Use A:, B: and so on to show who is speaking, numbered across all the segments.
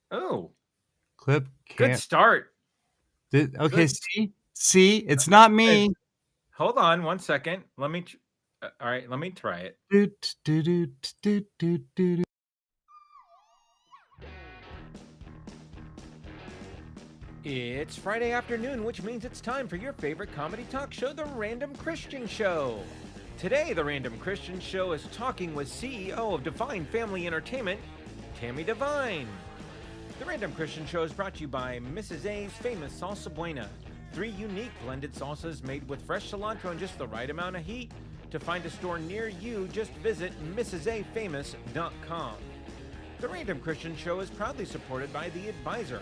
A: Oh,
B: Clip
A: good
B: can't.
A: start.
B: Okay,
A: Good.
B: see, it's not me.
A: Hold on 1 second. All right, let me try it.
B: Doot, doot, doot, doot, doot, doot.
A: It's Friday afternoon, which means it's time for your favorite comedy talk show, The Random Kristian Show. Today, The Random Kristian Show is talking with CEO of Devine Family Entertainment, Tami Devine. The Random Kristian Show is brought to you by Mrs. A's Famous Salsa Buena. 3 unique blended salsas made with fresh cilantro and just the right amount of heat. To find a store near you, just visit mrsafamous.com. The Random Kristian Show is proudly supported by The Advisor.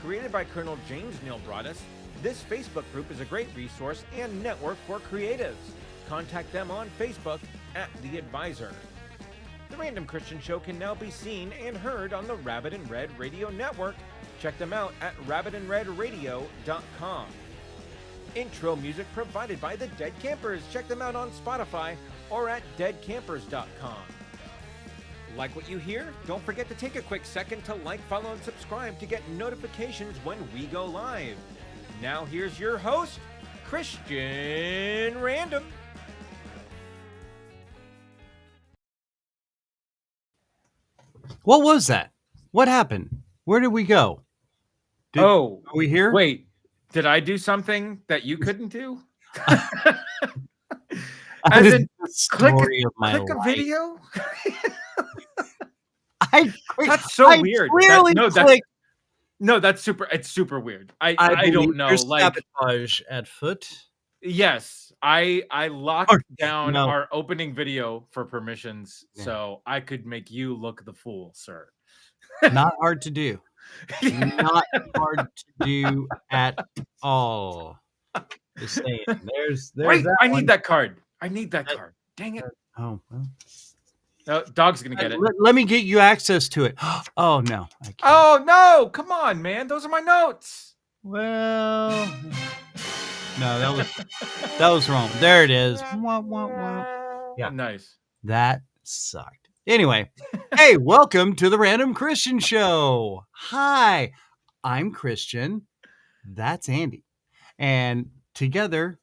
A: Created by Colonel James Neil Broaddus, this Facebook group is a great resource and network for creatives. Contact them on Facebook at The Advisor. The Random Kristian Show can now be seen and heard on the Rabbit and Red Radio Network. Check them out at rabbitandredradio.com. Intro music provided by the Dead Campers. Check them out on Spotify or at deadcampers.com. Like what you hear? Don't forget to take a quick second to like, follow, and subscribe to get notifications when we go live. Now here's your host, Kristian Random.
B: What was that? What happened? Where did we go? Are we here?
A: Wait, did I do something that you couldn't do?
B: As
A: in,
B: the story of my
A: click
B: life.
A: a video?
B: That's
A: so weird.
B: Clearly clicked.
A: No, that's super. It's super weird. I don't know.
B: There's sabotage at foot.
A: Yes, I locked down our opening video for permissions, so I could make you look the fool, sir.
B: Not hard to do. Not hard to do at all. Just saying. There's
A: Wait,
B: that
A: I need that card. I need that card. Dang it.
B: Oh, well.
A: Dog's gonna get it.
B: Let me get you access to it. Oh no. I can't.
A: Oh no! Come on, man. Those are my notes.
B: Well, no, that was wrong. There it is.
A: Yeah, nice.
B: That sucked. Anyway, hey, welcome to the Random Kristian Show. Hi, I'm Kristian. That's Andy, and together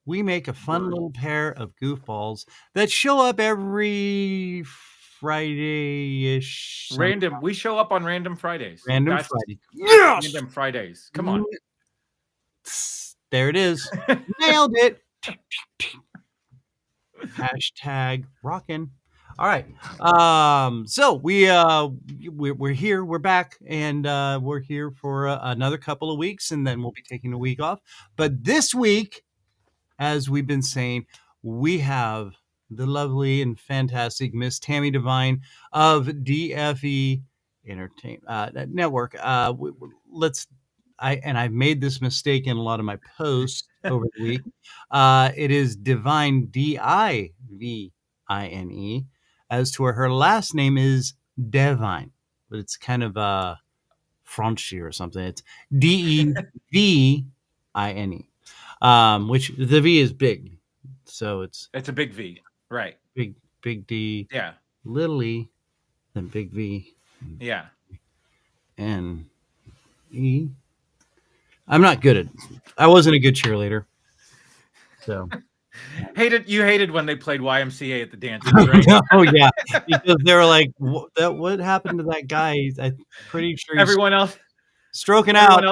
B: we make a fun little pair of goofballs that show up every Friday-ish.
A: Random. We show up on Random Fridays.
B: Fridays.
A: Yes! Random Fridays. Come on.
B: There it is. Nailed it. Hashtag rockin'. All right. So we're here. We're back, and we're here for another couple of weeks, and then we'll be taking a week off. But this week, as we've been saying, we have the lovely and fantastic Miss Tami Devine of DFE Entertainment Network. I've made this mistake in a lot of my posts over the week. It is Devine, Divine. As to her last name is Devine, but it's kind of Frenchy or something. It's Devine. Which the V is big, so it's
A: a big V, right?
B: Big D,
A: yeah.
B: Little E, then big V,
A: yeah.
B: And E. I'm not good at. I wasn't a good cheerleader, so.
A: You hated when they played YMCA at the dances, right?
B: Oh yeah, because they were like, "What happened to that guy?" I'm pretty sure
A: everyone else
B: stroking out.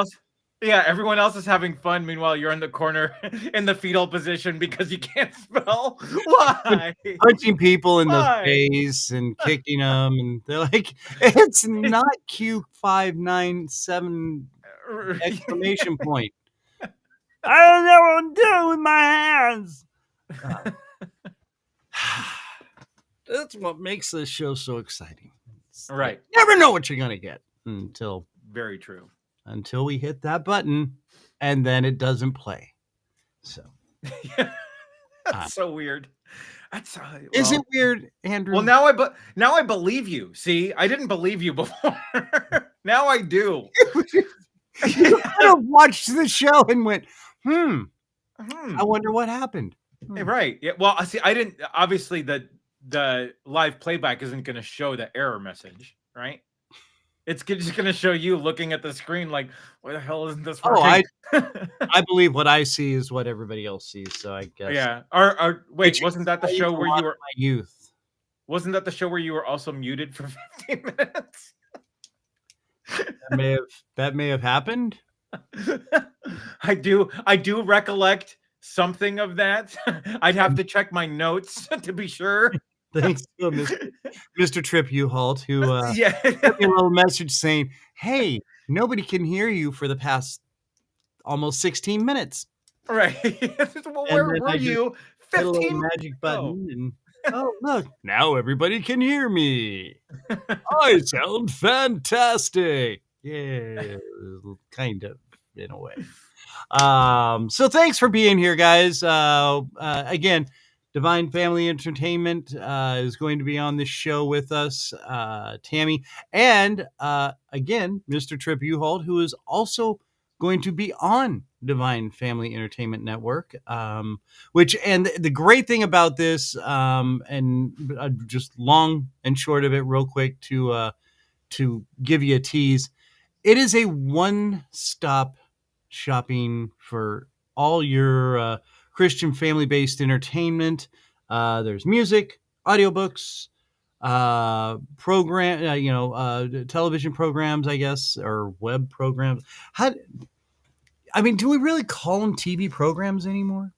A: Yeah, everyone else is having fun. Meanwhile, you're in the corner in the fetal position because you can't spell. Why?
B: Punching people in the face and kicking them, and they're like, "It's not Q597 exclamation point." I don't know what I'm doing with my hands. That's what makes this show so exciting.
A: Right.
B: You never know what you're gonna get until.
A: Very true.
B: Until we hit that button, and then it doesn't play. So
A: that's so weird. That's
B: is it weird, Andrew?
A: Well, now I believe you. See, I didn't believe you before. Now I do.
B: You could have watched the show and went, I wonder what happened.
A: Right. Yeah. Well, see, I didn't. Obviously, the live playback isn't going to show the error message, right? It's just going to show you looking at the screen like, why the hell isn't this
B: Oh,
A: working?
B: I believe what I see is what everybody else sees. So I guess.
A: Yeah.
B: Which
A: Wait, wasn't that the
B: explains
A: show
B: a
A: where
B: lot
A: you
B: of
A: were?
B: my youth.
A: Wasn't that the show where you were also muted for 15 minutes?
B: That may have happened.
A: I do recollect something of that. I'd have to check my notes to be sure.
B: Thanks to Mr. Trip U-Halt, who
A: Yeah.
B: sent me a little message saying, "Hey, nobody can hear you for the past almost 16 minutes."
A: Right. Well,
B: And
A: where
B: then
A: were
B: I just
A: you
B: hit a little
A: 15 minutes
B: magic
A: ago?
B: button and oh, look, now everybody can hear me. I sound fantastic. Yeah, kind of, in a way. So thanks for being here, guys. Again, Divine Family Entertainment is going to be on this show with us, Tami, and again, Mr. Trip U-Hold, who is also going to be on Divine Family Entertainment Network. Which, and the great thing about this, and just long and short of it, real quick to give you a tease, it is a one-stop shopping for all your Christian family-based entertainment. There's music, audiobooks, television programs, I guess, or web programs. Do we really call them TV programs anymore?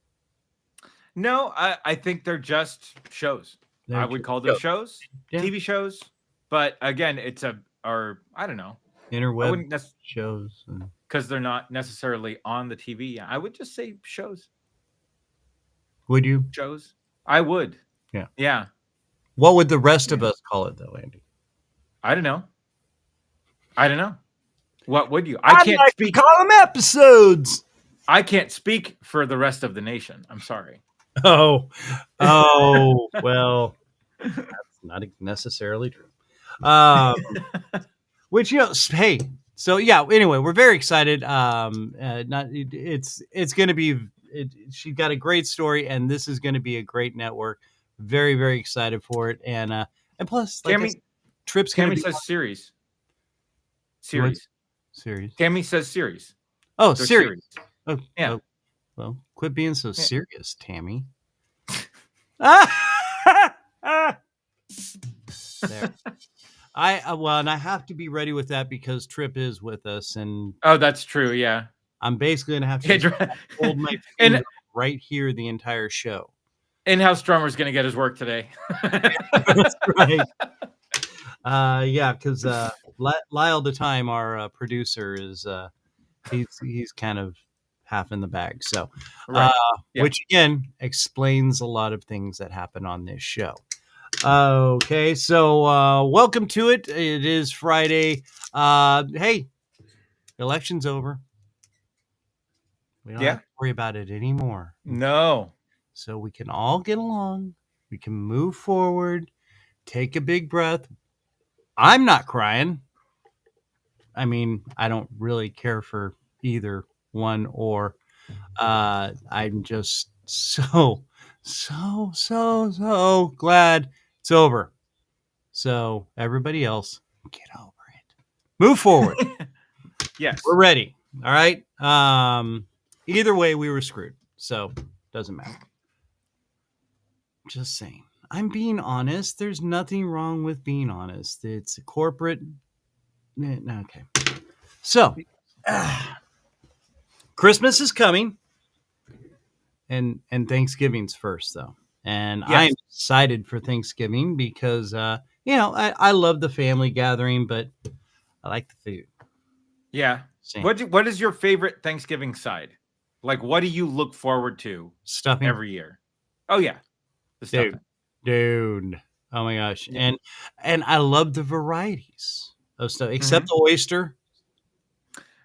A: No, I think they're just shows. I would call them shows,
B: Yeah.
A: TV shows. But again, I don't know. I
B: Interweb
A: wouldn't
B: shows.
A: because they're not necessarily on the TV. I would just say shows.
B: Would you?
A: Shows. I would.
B: Yeah.
A: Yeah.
B: What would the rest of us call it, though, Andy?
A: I don't know. What would you?
B: I can't speak. Call them episodes.
A: I can't speak for the rest of the nation. I'm sorry.
B: Oh, well, that's not necessarily true. Which, hey, so yeah. Anyway, we're very excited. It's going to be. She's got a great story, and this is going to be a great network. Very, very excited for it, and plus, like Trip's going to be.
A: Tami says series. Tami says series.
B: Oh, series. Oh,
A: yeah.
B: Oh, well, quit being so serious, Tami. There. And I have to be ready with that because Trip is with us, and
A: that's true. Yeah,
B: I'm basically gonna have to hold my finger right here the entire show.
A: In-house drummer's gonna get his work today.
B: That's right. Yeah, because Lyle the Time, our producer, is he's kind of half in the bag. So,
A: right.
B: Which again explains a lot of things that happen on this show. Okay, so welcome to it. It is Friday. Hey, election's over. We don't have to worry about it anymore.
A: No.
B: So we can all get along. We can move forward. Take a big breath. I'm not crying. I mean, I don't really care for either one or I'm just so glad it's over. So everybody else, get over it. Move forward.
A: Yes.
B: We're ready. All right. Either way, we were screwed. So doesn't matter. Just saying. I'm being honest. There's nothing wrong with being honest. It's a corporate. Okay. So Christmas is coming. And Thanksgiving's first, though. And yes. I'm excited for Thanksgiving because, I love the family gathering, but I like the food.
A: Yeah. What is your favorite Thanksgiving side? Like, what do you look forward to?
B: Stuffing.
A: Every year. Oh, yeah. The stuffing.
B: Dude. Oh, my gosh. Yeah. And I love the varieties of stuff, except the oyster.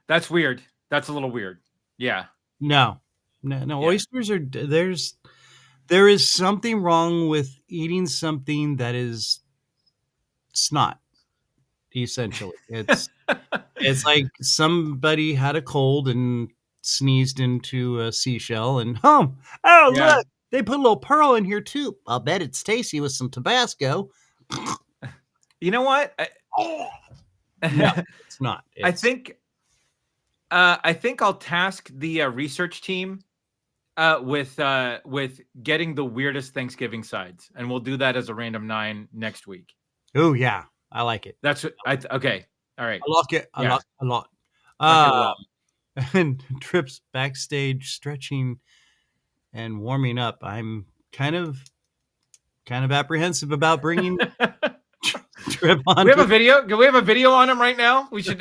A: That's weird. That's a little weird. Yeah.
B: No. Oysters are there is something wrong with eating something that is snot. Essentially, it's somebody had a cold and sneezed into a seashell, and look, they put a little pearl in here too. I'll bet it's tasty with some Tabasco.
A: You know what?
B: No, it's not.
A: I
B: It's
A: think I'll task the research team with getting the weirdest Thanksgiving sides, and we'll do that as a random 9 next week.
B: oh yeah, I like it.
A: That's what okay. All right.
B: I like it a
A: Yeah.
B: lot, a lot.
A: Like it a lot.
B: And Tripp's backstage stretching and warming up. I'm kind of apprehensive about bringing Trip on.
A: We have a video. Do we have a video on him right now? We should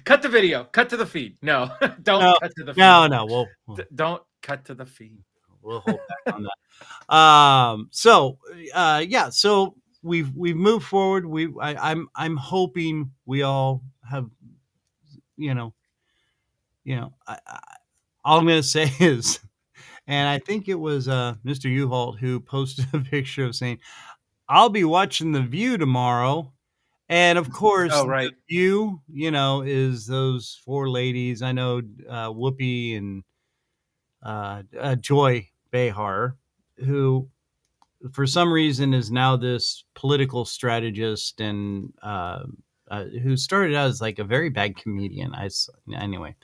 A: cut the video. Cut to the feed. No, don't cut to the feed.
B: No.
A: Don't cut to the feed.
B: We'll hold back on that. So we've moved forward. I'm hoping we all have, all I'm going to say is, and I think it was Mr. U-Halt who posted a picture of saying, I'll be watching The View tomorrow. And of course,
A: right.
B: The View, is those 4 ladies. I know Whoopi and Joy Behar, who for some reason is now this political strategist and who started out as like a very bad comedian. Anyway.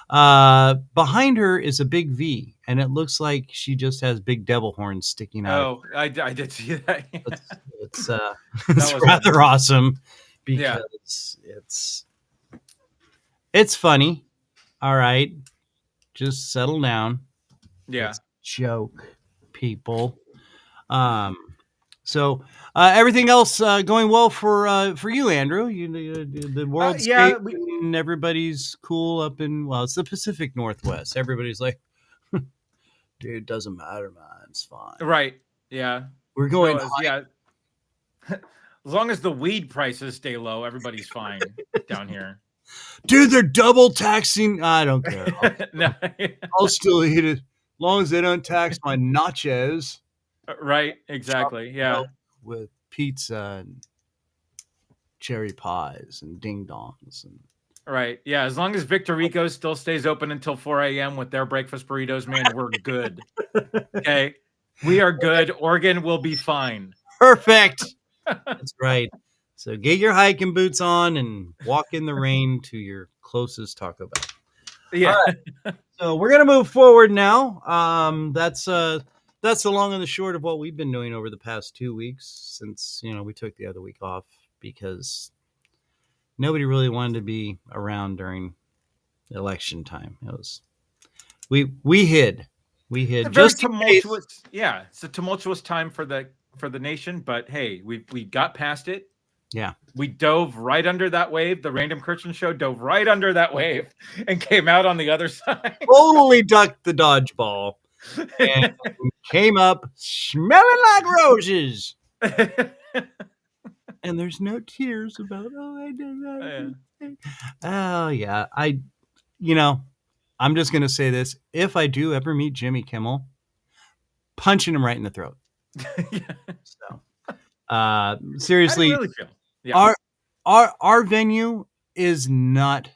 B: Behind her is a big V, and it looks like she just has big devil horns sticking out.
A: Oh, I did see that.
B: It's rather awesome because it's funny. All right, just settle down.
A: Yeah,
B: it's a joke, people. So everything else going well for you, Andrew? The world's and everybody's cool up in, well, it's the Pacific Northwest. Everybody's like, dude, it doesn't matter, man. It's fine.
A: Right. Yeah.
B: We're going.
A: Yeah. As long as the weed prices stay low, everybody's fine down here.
B: Dude, they're double taxing. I don't care. I'll still eat it as long as they don't tax my nachos.
A: Right. Exactly. Yeah.
B: With pizza and cherry pies and ding dongs and.
A: Right. Yeah. As long as Victor Rico still stays open until 4 a.m. with their breakfast burritos, man, we're good. Okay. We are good. Oregon will be fine.
B: Perfect. That's right. So get your hiking boots on and walk in the rain to your closest Taco Bell.
A: Yeah.
B: All right. So we're going to move forward now. That's the long and the short of what we've been doing over the past 2 weeks since, we took the other week off because nobody really wanted to be around during election time. It was we hid. It's
A: very tumultuous. Yeah, it's a tumultuous time for the nation, but hey, we got past it.
B: Yeah,
A: we dove right under that wave. The Random Kristian Show dove right under that wave and came out on the other side.
B: Totally ducked the dodgeball and came up smelling like roses. And there's no tears about, I did that. Yeah. Oh, yeah. I'm just going to say this. If I do ever meet Jimmy Kimmel, punching him right in the throat. So, seriously,
A: I really feel. Yeah.
B: Our venue is not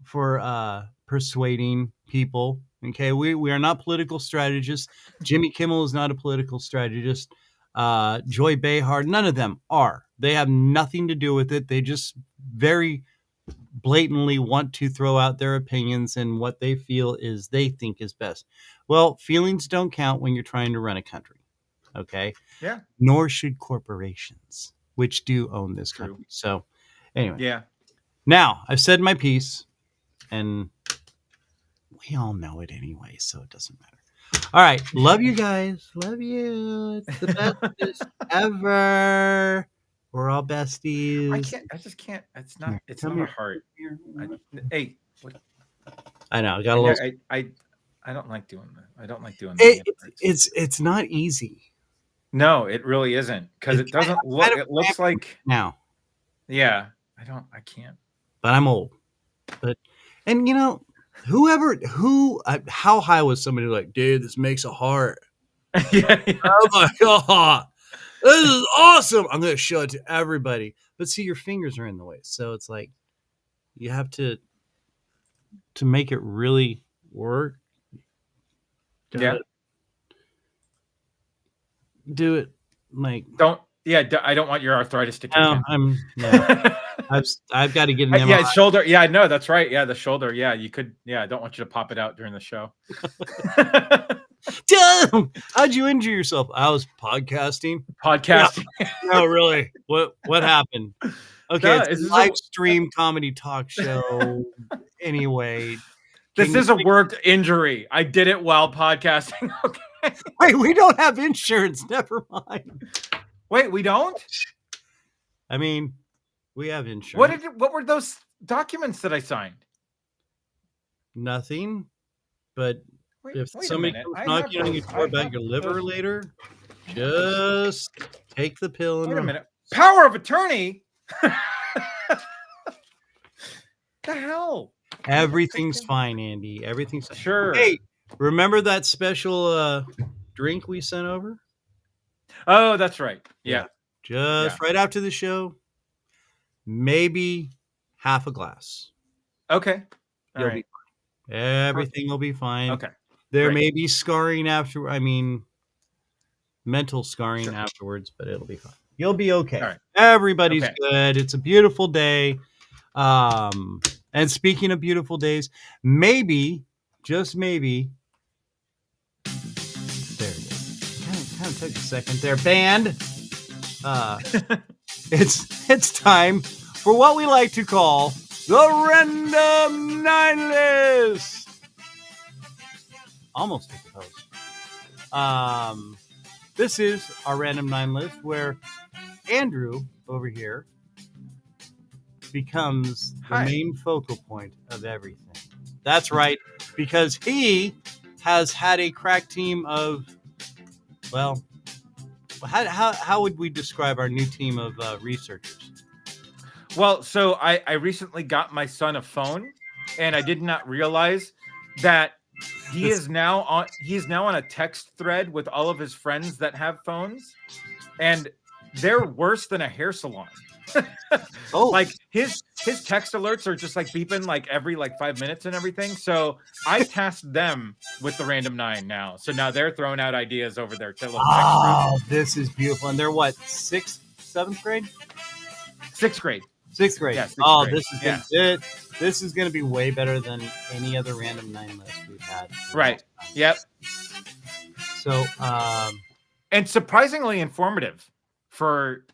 B: for persuading people. Okay, we are not political strategists. Jimmy Kimmel is not a political strategist. Joy Behar, none of them are. They have nothing to do with it. They just very blatantly want to throw out their opinions and what they feel is they think is best. Well, feelings don't count when you're trying to run a country. Okay.
A: Yeah.
B: Nor should corporations, which do own this country. So anyway.
A: Yeah.
B: Now I've said my piece and we all know it anyway, so it doesn't matter. All right. Love you guys. Love you. It's the best ever. We're all besties.
A: I just can't. It's not a heart. Hey.
B: I know. I got a little.
A: I don't like doing that. I don't like doing that.
B: It's not easy.
A: No, it really isn't because it doesn't look. It looks like
B: now.
A: Yeah. I can't.
B: But I'm old. And how high was somebody like, dude, this makes a heart.
A: Yeah.
B: Oh my God. This is awesome. I'm going to show it to everybody. But see, your fingers are in the way. So it's like you have to make it really work.
A: Yeah.
B: Do it like
A: I don't want your arthritis to kick in.
B: I've got to get an
A: Yeah,
B: MRI.
A: shoulder. Yeah, I know. That's right. Yeah, the shoulder. Yeah, you could. Yeah, I don't want you to pop it out during the show.
B: Damn! How'd you injure yourself? I was podcasting.
A: Podcasting.
B: No, really. What happened? Okay,
A: No,
B: it's
A: this
B: a
A: is
B: live stream comedy talk show. Anyway,
A: This is a work injury. I did it while podcasting. Okay.
B: wait, we don't have insurance. Never mind.
A: Wait, we don't?
B: I mean, we have insurance.
A: What were those documents that I signed?
B: Nothing. But if
A: wait a
B: somebody
A: minute.
B: comes
A: I
B: knocking
A: have
B: on your
A: those-
B: door
A: I
B: about
A: have
B: your liver
A: those-
B: later, just take the pill and
A: Wait a
B: run.
A: minute. Power of attorney? The hell?
B: Everything's fine, Andy. Everything's fine.
A: Sure.
B: Hey, remember that special drink we sent over?
A: Oh, that's right. Yeah.
B: Just right after the show, maybe half a glass.
A: Okay. All
B: You'll
A: right.
B: be fine. Everything will be fine.
A: Okay.
B: There
A: Great.
B: may be scarring after. I mean, mental scarring afterwards, but it'll be fine. You'll be okay.
A: All right.
B: Everybody's
A: Okay.
B: good. It's a beautiful day. And speaking of beautiful days, maybe, just maybe, there it is. Kind of took a second there, band. It's time for what we like to call the Random 9 List. Almost took the post. This is our Random 9 List where Andrew over here becomes the main focal point of everything. That's right, because he has had a crack team of, well, how would we describe our new team of researchers?
A: Well, so I recently got my son a phone, and I did not realize that he is now on a text thread with all of his friends that have phones, and they're worse than a hair salon.
B: Oh,
A: Like his text alerts are just like beeping like every 5 minutes and everything. So I tasked them with the Random 9 now. So now they're throwing out ideas over their little text
B: oh, this is beautiful. And they're what, 6th, 7th grade?
A: group. 6th grade.
B: 6th grade.
A: Yeah, 6th
B: oh,
A: grade.
B: This is going to be way better than any other Random 9 list we've had.
A: Right. Yep.
B: So,
A: And surprisingly informative for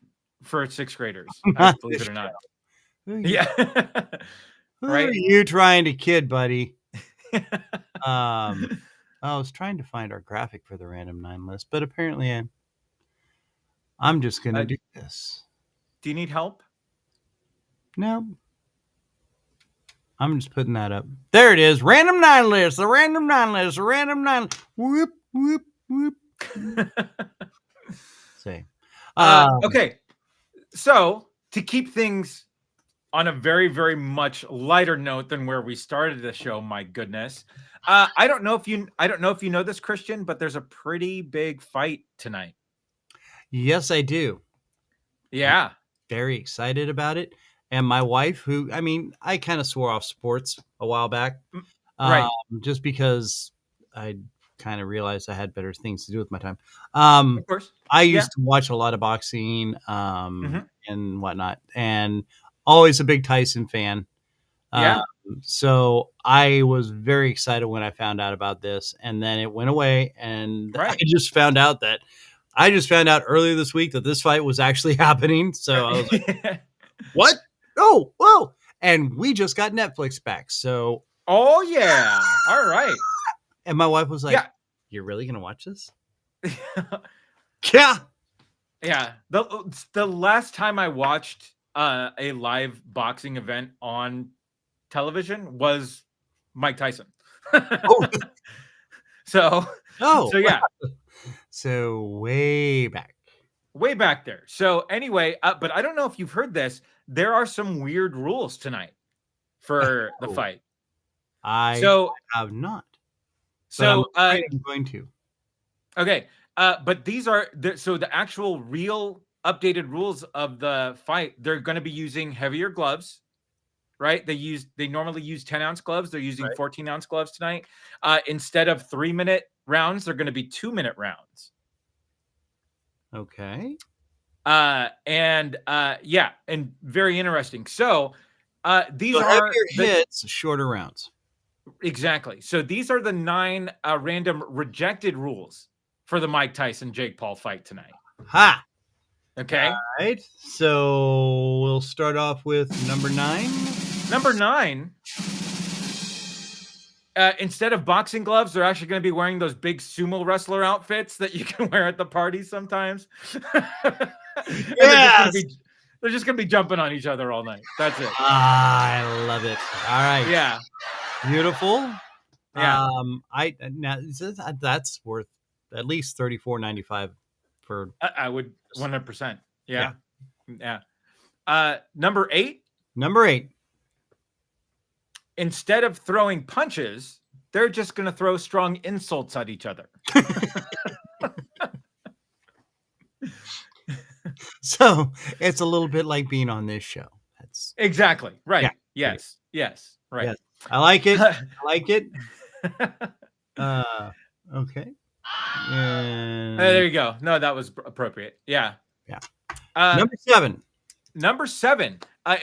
A: 6th graders, believe it or not. Yeah.
B: Who
A: Right.
B: are you trying to kid, buddy? I was trying to find our graphic for the Random 9 list, but apparently I'm just going to do this.
A: Do you need help?
B: No. I'm just putting that up. There it is. Random 9 list. The Random 9 list. The Random 9. Whoop, whoop, whoop. Say.
A: Okay. So to keep things on a very, very much lighter note than where we started the show, my goodness. I don't know if you know this, Kristian, but there's a pretty big fight tonight.
B: Yes, I do.
A: Yeah.
B: Very excited about it. And my wife, who, I mean, I kind of swore off sports a while back.
A: Right.
B: Just because I kind of realized I had better things to do with my time.
A: Of course.
B: I used to watch a lot of boxing and whatnot, and always a big Tyson fan.
A: Yeah.
B: So I was very excited when I found out about this, and then it went away. And
A: Right.
B: I just found out earlier this week that this fight was actually happening. So I was like, what? Oh, whoa. And we just got Netflix back. So,
A: Oh yeah. All right.
B: and my wife was like,
A: Yeah.
B: you're really going to watch this? Yeah.
A: Yeah. The last time I watched a live boxing event on television was Mike Tyson.
B: Oh.
A: So yeah,
B: So way back.
A: way back there. So anyway, but I don't know if you've heard this. There are some weird rules tonight for the fight.
B: I
A: So
B: have not.
A: so
B: I'm going to.
A: okay. But these are the actual real updated rules of the fight. They're going to be using heavier gloves, right? They normally use 10-ounce gloves. They're using 14-ounce gloves tonight. Instead of 3-minute rounds, they're going to be 2-minute rounds.
B: Okay.
A: And very interesting. So these
B: So
A: are
B: heavier hits, shorter rounds.
A: Exactly. So these are the 9 random rejected rules for the Mike Tyson Jake Paul fight tonight.
B: Ha!
A: Okay.
B: All right. So we'll start off with number 9.
A: Number 9. Instead of boxing gloves, they're actually going to be wearing those big sumo wrestler outfits that you can wear at the party sometimes.
B: Yes!
A: They're just going to be jumping on each other all night. That's it.
B: I love it. All right.
A: Yeah.
B: Beautiful.
A: Yeah.
B: Now that's worth at least $34.95 for.
A: I would 100%. Yeah. Number 8.
B: Number 8.
A: Instead of throwing punches, they're just going to throw strong insults at each other.
B: So it's a little bit like being on this show. That's
A: exactly right.
B: Yeah.
A: Yes. Right.
B: Yes. I like it. I like it. Okay.
A: There you go. No, that was appropriate. Yeah.
B: Number 7.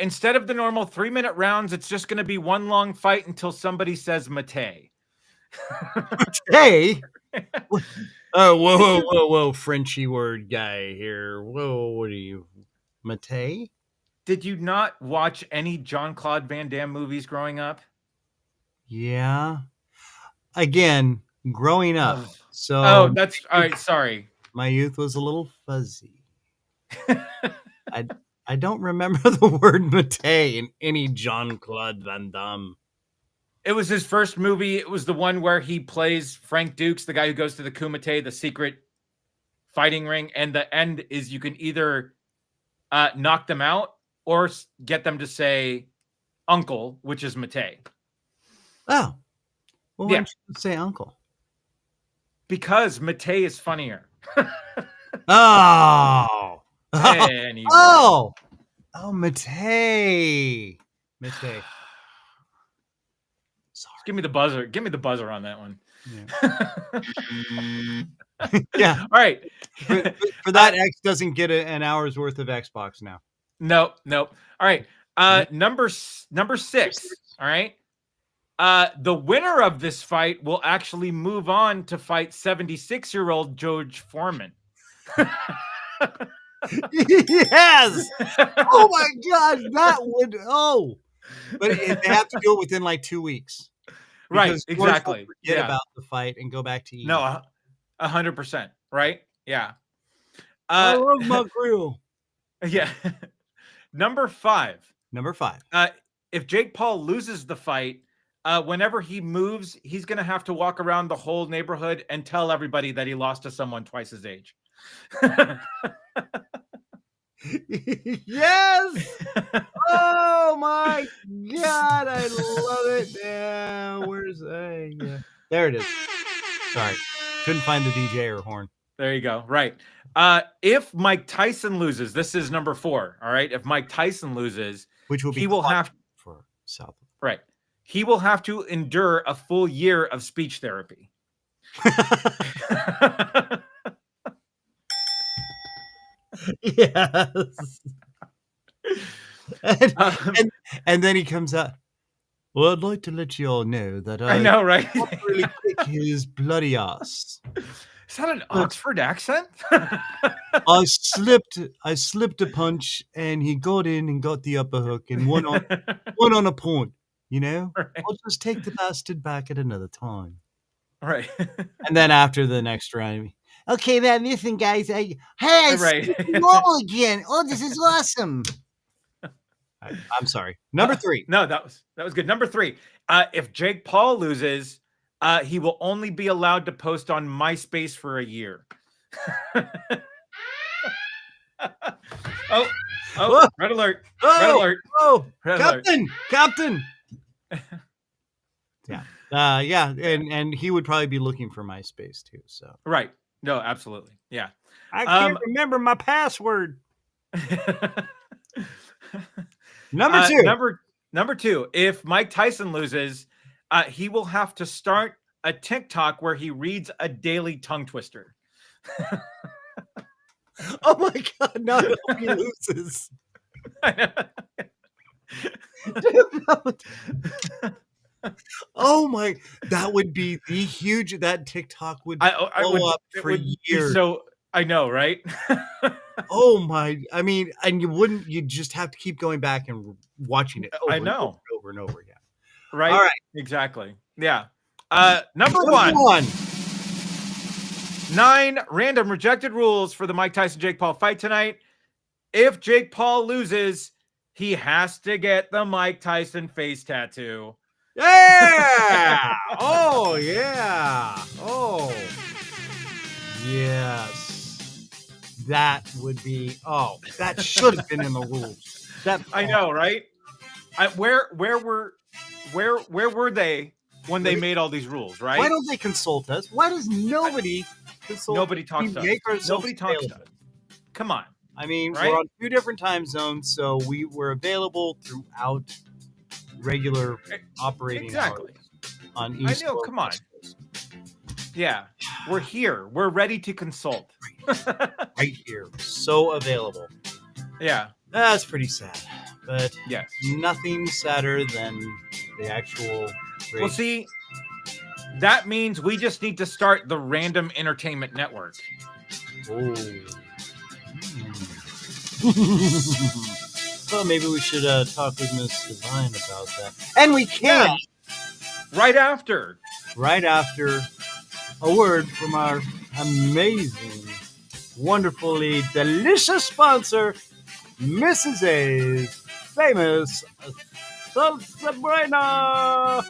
A: Instead of the normal 3-minute rounds, it's just going to be one long fight until somebody says Mate.
B: Mate? Oh, whoa, Frenchy word guy here. Whoa, what are you, Mate?
A: Did you not watch any Jean-Claude Van Damme movies growing up?
B: Yeah. Again, growing up. So.
A: Oh, that's all right. Sorry.
B: My youth was a little fuzzy. I don't remember the word Mate in any Jean-Claude Van Damme.
A: It was his first movie. It was the one where he plays Frank Dukes, the guy who goes to the Kumite, the secret fighting ring. And the end is you can either knock them out or get them to say uncle, which is Mate.
B: Oh. Well, why don't you say uncle?
A: Because Mate is funnier.
B: Oh.
A: Anyway.
B: Oh, Mate.
A: Sorry. Give me the buzzer. Give me the buzzer on that one.
B: Yeah.
A: All right.
B: For that, X doesn't get an hour's worth of Xbox now.
A: Nope. All right. Number 6. All right. The winner of this fight will actually move on to fight 76-year-old George Foreman.
B: Yes. Oh my God, that would. Oh, but they have to do it within like 2 weeks.
A: Right. Exactly.
B: Forget about the fight and go back to eating.
A: No, 100%. Right. Yeah.
B: I love my grill.
A: Yeah. Number 5. If Jake Paul loses the fight, whenever he moves, he's going to have to walk around the whole neighborhood and tell everybody that he lost to someone twice his age.
B: Yes. Oh my God, I love it. Yeah, where's yeah. There it is. Sorry, couldn't find the DJ or horn.
A: There you go. Right. If Mike Tyson loses, this is number 4. All right. If Mike Tyson loses,
B: which will be
A: he will have
B: for South.
A: Right. He will have to endure a full year of speech therapy.
B: Yes. And then he comes out. Well, I'd like to let you all know that
A: I know, right?
B: Really kick his bloody ass.
A: Is that an Oxford accent?
B: I slipped a punch, and he got in and got the upper hook and won on a point. You know, right. I'll just take the bastard back at another time.
A: Right.
B: And then after the next round, okay, man, listen, guys. Hey, right. Normal again. Oh, this is awesome. I'm sorry. Number 3.
A: No, that was good. Number 3. If Jake Paul loses, he will only be allowed to post on MySpace for a year. Oh, whoa. Red alert. Red alert.
B: Oh, Captain. Yeah. And he would probably be looking for MySpace too. So
A: right. No, absolutely. Yeah.
B: I can't remember my password. Number 2.
A: Number 2. If Mike Tyson loses, he will have to start a TikTok where he reads a daily tongue twister.
B: Oh my God! Not if he loses. Oh my! That would be the huge. That TikTok would blow up for years.
A: So I know, right?
B: Oh my! I mean, and you wouldn't. You just have to keep going back and watching it over
A: I know.
B: and over and over again.
A: Right?
B: All right.
A: Exactly. Yeah. Number one. 9 random rejected rules for the Mike Tyson Jake Paul fight tonight. If Jake Paul loses, he has to get the Mike Tyson face tattoo.
B: Yeah! Oh, yeah. Oh, yes. That would be. Oh, that should have been in the rules.
A: I know, right? Where were they when they made all these rules, right?
B: Why don't they consult us? Why does nobody consult?
A: Nobody talks to us. Nobody talks to us. Come on.
B: I mean,
A: right?
B: We're on 2 different time zones, so we were available throughout regular operating hours on East
A: I know.
B: Coast.
A: Come on. Yeah, we're here. We're ready to consult.
B: Right here, so available.
A: Yeah,
B: that's pretty sad, but
A: yes,
B: nothing sadder than the actual.
A: Well, see, that means we just need to start the Random Entertainment Network.
B: Oh. Well, maybe we should talk with Miss Devine about that, and we can
A: right after
B: a word from our amazing, wonderfully delicious sponsor, Mrs. A's famous Salsa Buena.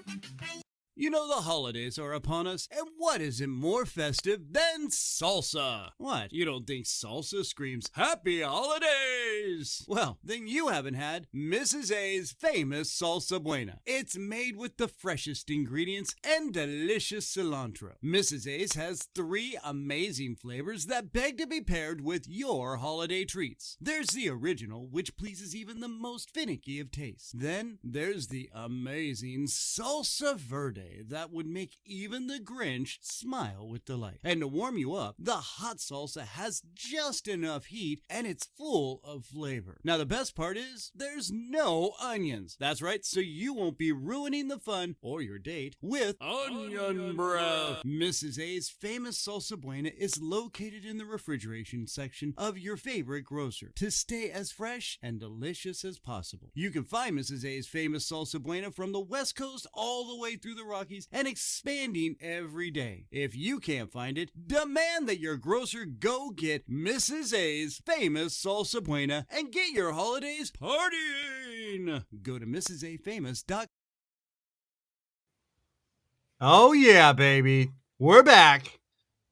C: You know the holidays are upon us, and what is it more festive than salsa? What, you don't think salsa screams Happy Holidays? Well, then you haven't had Mrs. A's famous Salsa Buena. It's made with the freshest ingredients and delicious cilantro. Mrs. A's has 3 amazing flavors that beg to be paired with your holiday treats. There's the original, which pleases even the most finicky of tastes. Then there's the amazing Salsa Verde that would make even the Grinch smile with delight. And to warm you up, the hot salsa has just enough heat and it's full of flavor. Now the best part is there's no onions. That's right, so you won't be ruining the fun or your date with onion breath. Mrs. A's famous Salsa Buena is located in the refrigeration section of your favorite grocer to stay as fresh and delicious as possible. You can find Mrs. A's famous Salsa Buena from the West Coast all the way through the Rockies and expanding every day. If you can't find it, demand that your grocer go get Mrs. A's famous Salsa Buena and get your holidays partying. Go to mrsafamous.com.
B: Oh yeah, baby. We're back.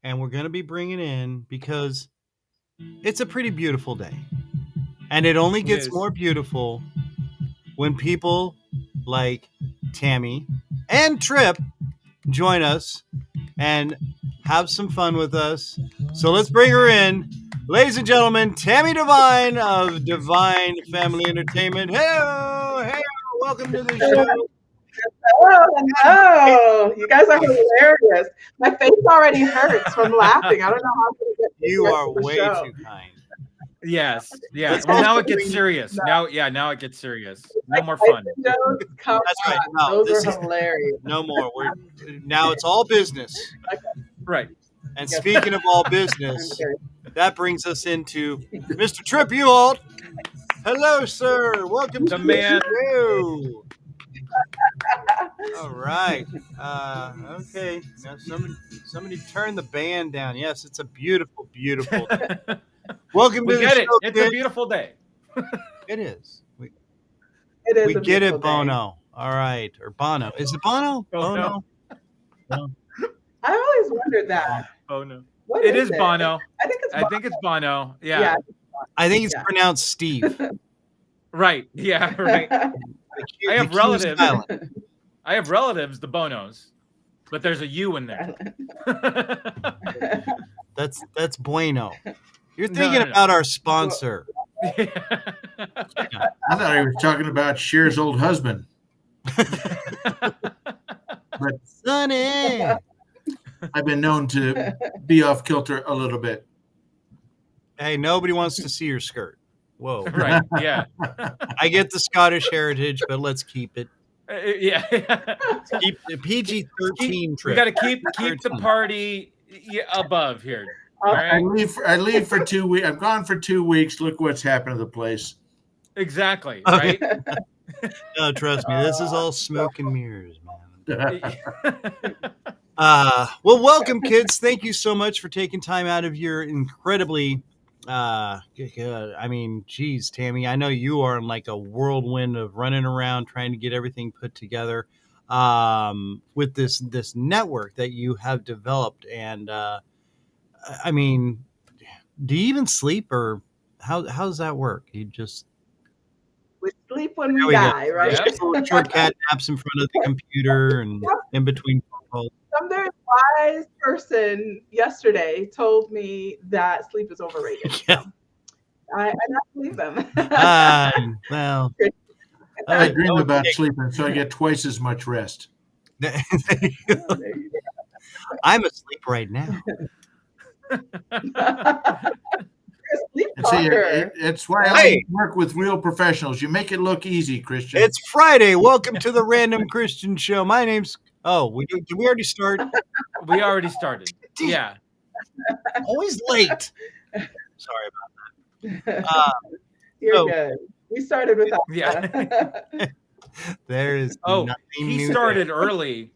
B: And we're going to be bringing in, because it's a pretty beautiful day. And it only gets more beautiful when people like Tami and Trip join us and have some fun with us. So let's bring her in. Ladies and gentlemen, Tami Devine of Devine Family Entertainment. Hey, welcome to the show.
D: Hello. You guys are hilarious. My face already hurts from laughing. I don't know how I'm going to get
B: You are way too kind.
A: Yes. Yeah. Well, now it gets serious. Now it gets serious. No more fun.
B: That's right. No,
D: those are hilarious.
B: No more. Now it's all business.
A: Right.
B: And speaking of all business, that brings us into Mr. Trip Ewald. Hello, sir. Welcome to the show. All right. Okay. Now somebody turn the band down. Yes, it's a beautiful, beautiful day. Welcome to the show.
A: It's a beautiful day.
B: It is.
D: It is.
B: We get it, Bono. All right. Or Bono. Is it Bono?
A: Bono.
D: I always wondered that.
A: Bono.
D: It
A: is Bono.
D: I think it's Bono.
A: Yeah.
B: I think it's pronounced Steve.
A: Right. Yeah. Right. I have relatives. I have relatives, the Bonos, but there's a U in there.
B: That's Bueno. You're thinking about our sponsor.
E: I thought he was talking about Cher's old husband. But
B: Sonny,
E: I've been known to be off kilter a little bit.
B: Hey, nobody wants to see your skirt. Whoa.
A: Right. Yeah.
B: I get the Scottish heritage, but let's keep it.
A: Yeah.
B: Keep the PG-13 trip.
A: We got to keep the party above here. All right.
E: I leave for 2 weeks. I'm gone for 2 weeks. Look what's happened to the place.
A: Exactly. Right.
B: No, trust me, this is all smoke and mirrors, man. Well, welcome, kids. Thank you so much for taking time out of your incredibly. I mean, geez, Tami, I know you are in like a whirlwind of running around trying to get everything put together with this network that you have developed. And I mean, do you even sleep, or how does that work? You just
D: We sleep when we die, right?
A: Yep.
B: short cat naps in front of the computer and in between phone calls.
D: Some very wise person yesterday told me that sleep is overrated.
B: Yeah.
D: I not believe them.
B: Well,
E: I dream about sleeping, so I get twice as much rest.
B: I'm asleep right now.
D: Sleep
E: And see,
D: talker.
E: it's why I work with real professionals. You make it look easy, Kristian.
B: It's Friday. Welcome to the Random Kristian Show. My name's. Oh, did we already start?
A: We already started. Yeah.
B: Always late. Sorry about that.
D: You're good. We started without
A: Yeah.
D: that.
B: There is.
A: Oh,
B: nothing
A: he
B: new
A: started early.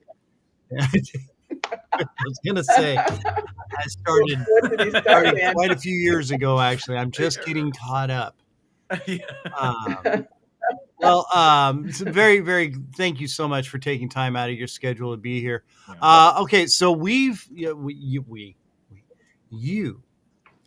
B: I was gonna say I started
D: What did he start, man?
B: quite a few years ago. Actually, I'm just getting caught up. So very, very. Thank you so much for taking time out of your schedule to be here. Okay, so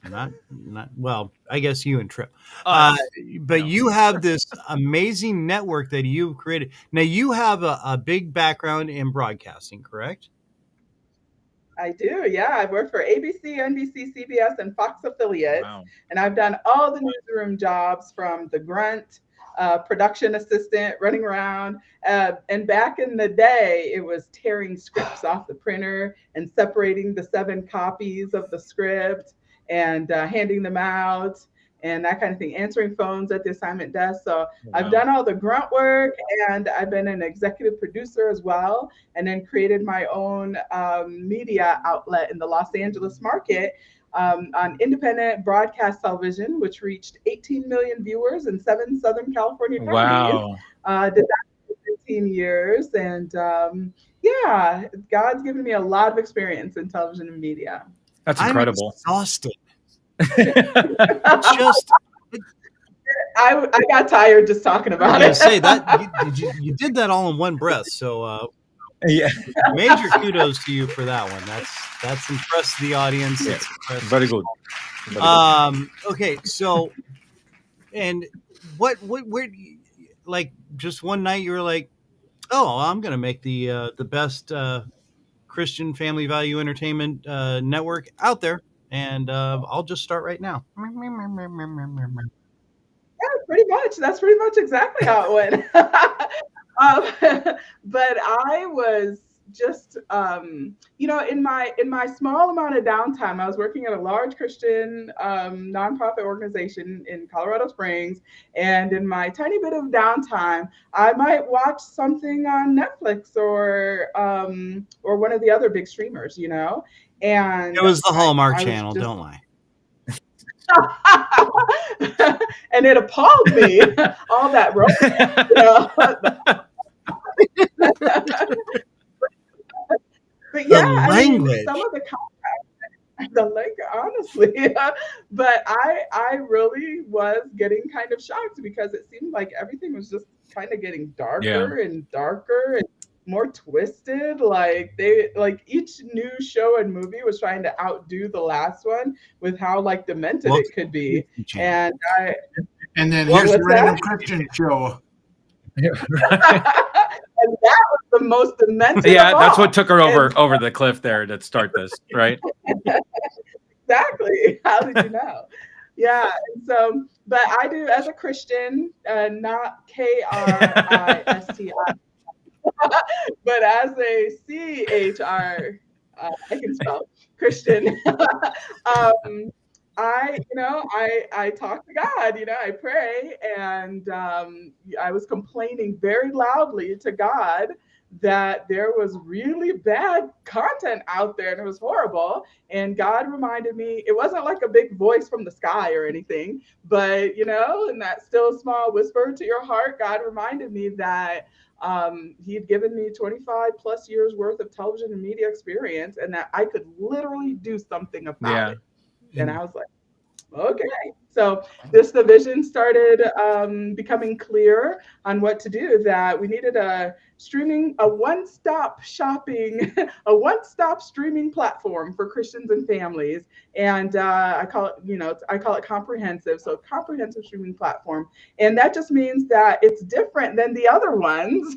B: not well. I guess you and Trip, but you have this amazing network that you've created. Now you have a big background in broadcasting, correct?
D: I do, yeah. I've worked for ABC, NBC, CBS, and Fox affiliates.
A: Wow.
D: And I've done all the newsroom jobs from the grunt, production assistant, running around. And back in the day, it was tearing scripts off the printer and separating the 7 copies of the script and handing them out and that kind of thing, answering phones at the assignment desk. So I've done all the grunt work, and I've been an executive producer as well, and then created my own media outlet in the Los Angeles market on independent broadcast television, which reached 18 million viewers in 7 Southern California counties. Did that for 15 years. And yeah, God's given me a lot of experience in television and media.
A: That's incredible.
B: I'm exhausted.
D: I got tired just talking about it.
B: Say that you did that all in one breath. So
A: yeah,
B: major kudos to you for that one. That's impressed the audience.
A: Yeah.
B: Very
A: good.
B: Okay, so and where like just one night you were like, oh, I'm gonna make the best Christian family value entertainment network out there. And I'll just start right now.
D: Yeah, pretty much. That's pretty much exactly how it went. But I was just, in my small amount of downtime, I was working at a large Christian nonprofit organization in Colorado Springs. And in my tiny bit of downtime, I might watch something on Netflix or one of the other big streamers, And
B: it was the Hallmark Channel, don't lie.
D: And it appalled me, all that romance. But yeah,
B: language.
D: Some of the language, honestly. But I really was getting kind of shocked because it seemed like everything was just kind of getting darker and darker and more twisted. Like each new show and movie was trying to outdo the last one with how demented it could be. And
E: then here's the Random Kristian Show.
D: And that was the most demented.
A: Yeah, that's what took her over the cliff there to start this, right?
D: Exactly. How did you know? Yeah. And so, but I do as a Christian, not Kristi. But as a CHR, I can spell Christian. I talk to God, I pray, and I was complaining very loudly to God that there was really bad content out there and it was horrible. And God reminded me, it wasn't like a big voice from the sky or anything, but in that still small whisper to your heart, God reminded me that he had given me 25 plus years worth of television and media experience and that I could literally do something about it. And I was like, okay. So the vision started becoming clear on what to do, that we needed a one-stop streaming platform for Christians and families. And I call it comprehensive. So comprehensive streaming platform. And that just means that it's different than the other ones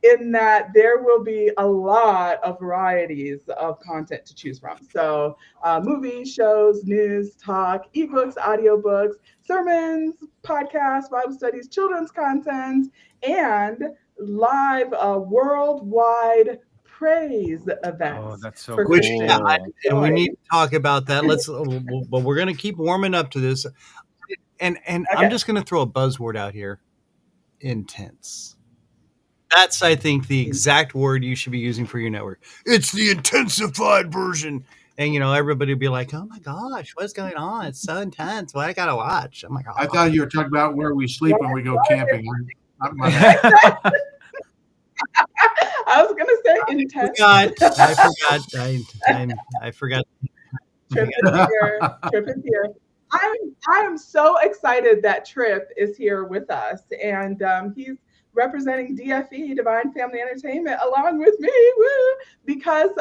D: in that there will be a lot of varieties of content to choose from. So movies, shows, news, talk, ebooks, audiobooks, sermons, podcasts, Bible studies, children's content, and live worldwide praise events.
A: Oh, that's so
D: for
A: cool.
D: Christians.
B: And we need to talk about that. But we're going to keep warming up to this. And I'm just going to throw a buzzword out here. Intense. That's, I think, the exact word you should be using for your network. It's the intensified version. And, everybody would be like, oh, my gosh, what's going on? It's so intense. What I got to watch? Oh, my God.
E: I thought you were talking about where we sleep when we go camping.
D: I was going to say intense.
B: I forgot.
D: Trip is here. I am so excited that Trip is here with us. And he's representing DFE, Divine Family Entertainment, along with me, because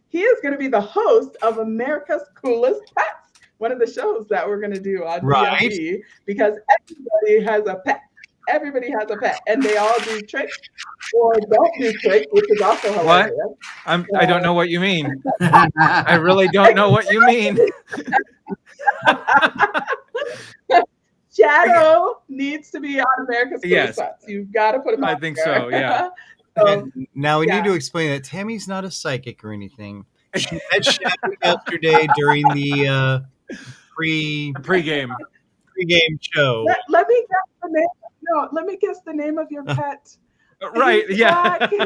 D: he is going to be the host of America's Coolest Pets, one of the shows that we're going to do on DFE, because everybody has a pet. Everybody has a pet, and they all do tricks or don't do tricks, which is also hilarious.
A: What? I don't know what you mean. I really don't know what you mean.
D: Shadow needs to be on America's Coolest Pets. You've got to put him on.
A: I think so, yeah.
B: Now we need to explain that Tammy's not a psychic or anything. She met Shadow yesterday during the
A: pregame
B: show.
D: Let me guess the name. No, let me guess the name of your pet.
A: Right, yeah.
D: I think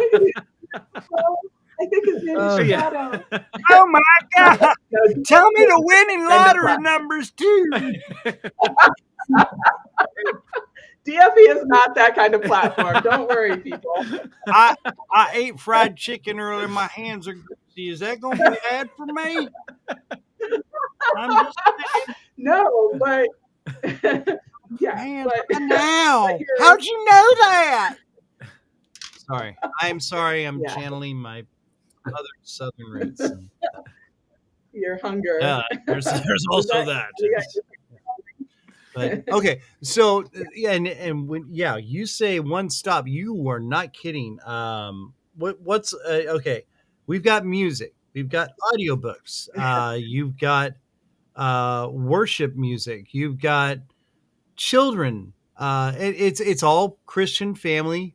D: his name is Shadow.
B: Oh my God! Tell me the winning lottery numbers too.
D: DFE is not that kind of platform. Don't worry, people.
B: I ate fried chicken earlier. My hands are greasy. Is that going to be bad for me? I'm just saying.
D: No, but
B: yeah. Now, how'd you know that? Sorry. I'm sorry. I'm channeling my other Southern roots.
D: Your hunger.
B: Yeah, there's also that. But, okay, so and when you say one stop, you are not kidding. What's okay? We've got music, we've got audiobooks, you've got worship music, you've got children. It's all Christian family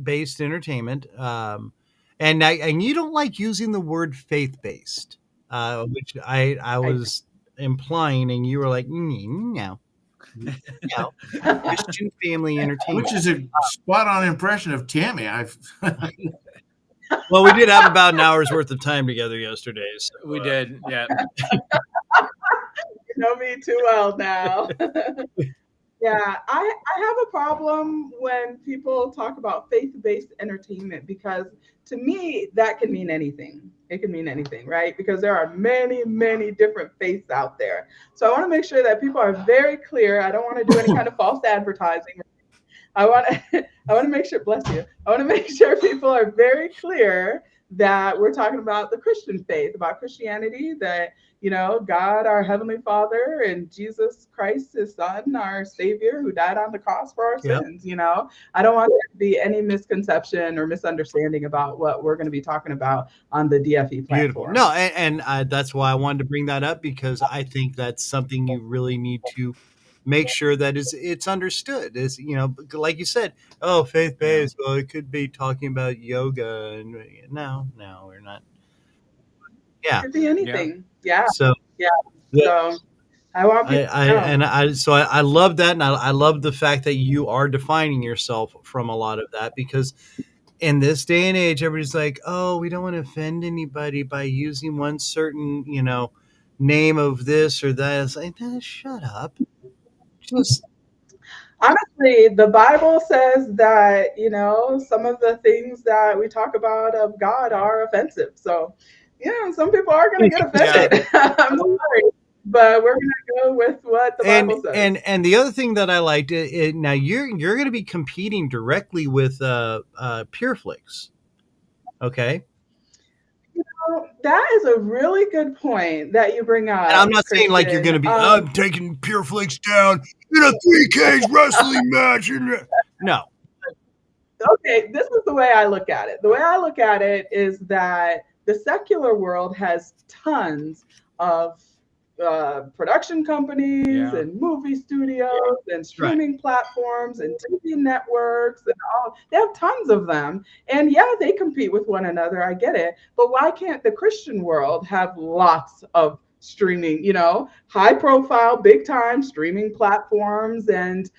B: based entertainment. And you don't like using the word faith based, which I was implying, and you were like, no. Christian family entertainment,
E: which is a spot-on impression of Tammy.
B: Well, we did have about an hour's worth of time together yesterday. So,
A: we did, yeah.
D: You know me too well now. Yeah, I have a problem when people talk about faith-based entertainment, because to me, that can mean anything. It can mean anything, right? Because there are many, many different faiths out there. So I want to make sure that people are very clear. I don't want to do any kind of false advertising. I want to make sure, bless you. I want to make sure people are very clear that we're talking about the Christian faith, about Christianity, that, God, our Heavenly Father, and Jesus Christ, his Son, our Savior, who died on the cross for our sins. I don't want there to be any misconception or misunderstanding about what we're going to be talking about on the DFE platform.
B: Beautiful. No, and that's why I wanted to bring that up, because I think that's something you really need to make sure that it's understood. Is like you said, faith-based. Well, it could be talking about yoga, and no, we're not. Yeah,
D: it could be anything. Yeah.
B: So
D: yeah. So I want people to know.
B: So I love that, and I love the fact that you are defining yourself from a lot of that, because in this day and age, everybody's like, oh, we don't want to offend anybody by using one certain, name of this or that. It's like, shut up. Just
D: Honestly, the Bible says that, some of the things that we talk about of God are offensive. So, some people are going to get offended. I'm sorry, but we're going to go with what the Bible says.
B: And the other thing that I liked, now you're going to be competing directly with PureFlix. Okay.
D: That is a really good point that you bring up.
B: And I'm not saying like you're going to be, I'm taking PureFlix down in a 3K wrestling match. No.
D: Okay, this is the way I look at it. The way I look at it is that the secular world has tons of production companies and movie studios and streaming platforms and TV networks and all. They have tons of them. And yeah, they compete with one another. I get it. But why can't the Christian world have lots of streaming, high profile, big time streaming platforms and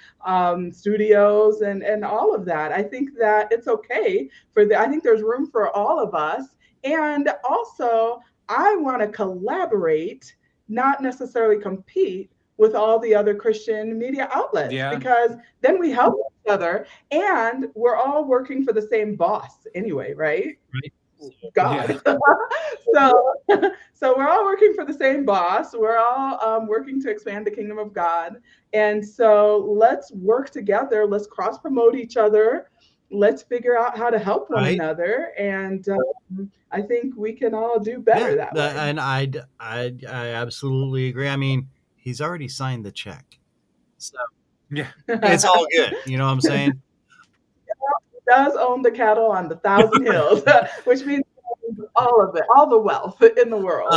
D: studios and all of that? I think that it's okay I think there's room for all of us. And also, I want to collaborate, not necessarily compete with all the other Christian media outlets, because then we help each other and we're all working for the same boss anyway, right? God. So we're all working for the same boss. We're all working to expand the kingdom of God. And so let's work together. Let's cross promote each other. Let's figure out how to help one another. And I think we can all do better that way.
B: And I absolutely agree. I mean, he's already signed the check. So it's all good. You know what I'm saying?
D: Does own the cattle on the 1,000 hills, which means all of it, all the wealth in the world.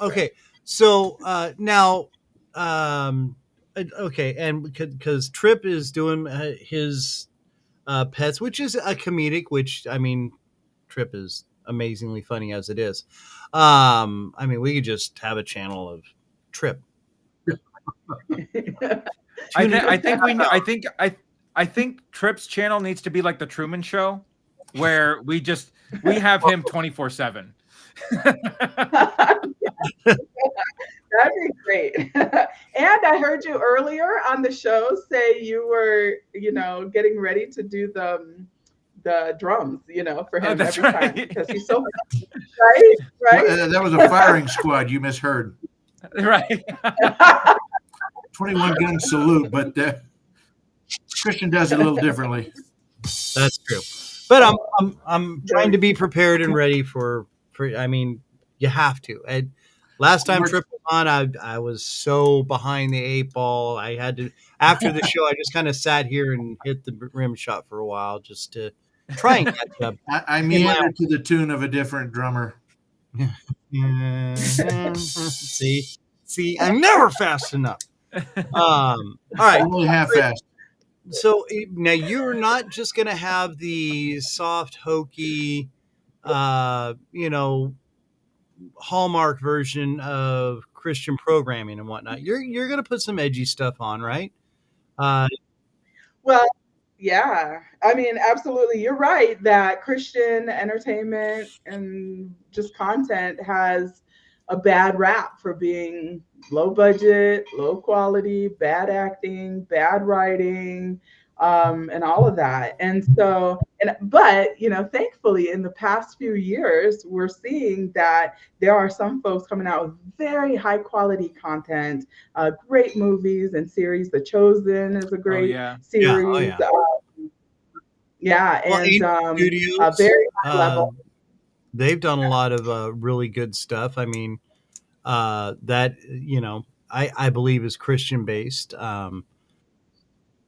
B: Okay.
D: Right.
B: So now, okay, and because Trip is doing his pets, which is a comedic, which I mean, Trip is amazingly funny as it is. I mean, we could just have a channel of Trip.
A: I think Trip's channel needs to be like the Truman Show, where we have him 24/7.
D: That'd be great. And I heard you earlier on the show say you were, getting ready to do the drums, for him every time, because he's so right.
E: Well, that was a firing squad. You misheard.
A: Right.
E: 21 gun salute, but Kristian does it a little differently.
B: That's true. But I'm trying to be prepared and ready for I mean, you have to. And last time Trip was on, I was so behind the 8 ball. I had to, after the show, I just kind of sat here and hit the rim shot for a while just to try and catch up.
E: I meandered to the tune of a different drummer.
B: See, I'm never fast enough. All right.
E: Only half fast.
B: So now you're not just going to have the soft, hokey, Hallmark version of Christian programming and whatnot. You're going to put some edgy stuff on, right?
D: Well, yeah. I mean, absolutely. You're right that Christian entertainment and just content has a bad rap for being low budget, low quality, bad acting, bad writing, and all of that. And so, but thankfully, in the past few years, we're seeing that there are some folks coming out with very high quality content, great movies and series. The Chosen is a great series. And
B: Studios,
D: very high level.
B: They've done a lot of really good stuff. I mean, that I believe is Christian based.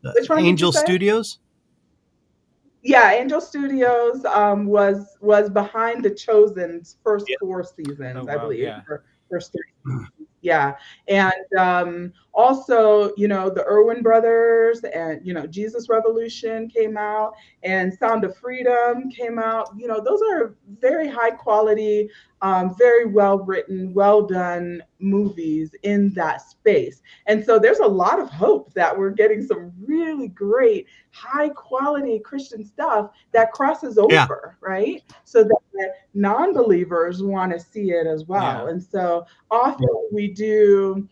D: Which one
B: Angel Studios?
D: Yeah, Angel Studios was behind The Chosen's first 4 seasons, I believe.
A: Yeah.
D: First 3 seasons. Yeah. And also, the Irwin brothers and, Jesus Revolution came out and Sound of Freedom came out. Those are very high quality, very well written, well done movies in that space. And so there's a lot of hope that we're getting some really great, high quality Christian stuff that crosses over, right? So that non-believers want to see it as well.
A: Yeah.
D: And so often we do,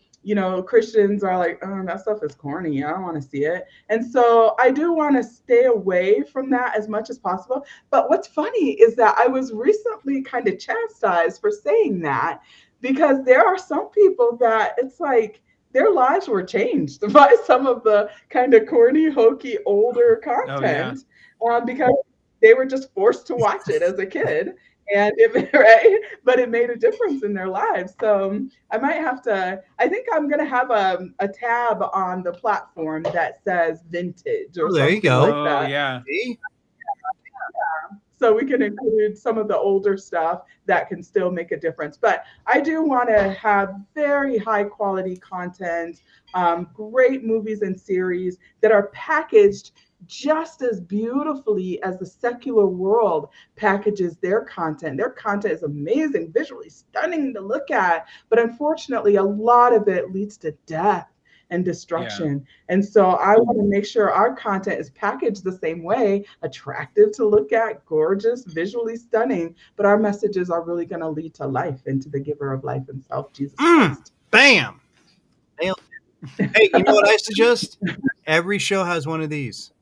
D: Christians are like, oh, that stuff is corny. I don't want to see it. And so I do want to stay away from that as much as possible. But what's funny is that I was recently kind of chastised for saying that, because there are some people that it's like their lives were changed by some of the kind of corny, hokey, older content, because they were just forced to watch it as a kid. And right, but it made a difference in their lives. So I might have to. I think I'm going to have a tab on the platform that says vintage or
B: there you
D: something
B: go.
D: like that.
A: Yeah.
D: So we can include some of the older stuff that can still make a difference. But I do want to have very high quality content, great movies and series that are packaged just as beautifully as the secular world packages their content. Their content is amazing, visually stunning to look at, but unfortunately, a lot of it leads to death and destruction. And so I want to make sure our content is packaged the same way, attractive to look at, gorgeous, visually stunning, but our messages are really going to lead to life and to the giver of life himself, Jesus Christ.
B: Bam! Hey, you know what I suggest? Every show has one of these.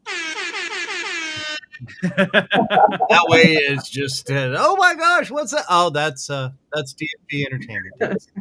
B: That way it's just, oh my gosh, what's that? Oh, that's DFE Entertainment.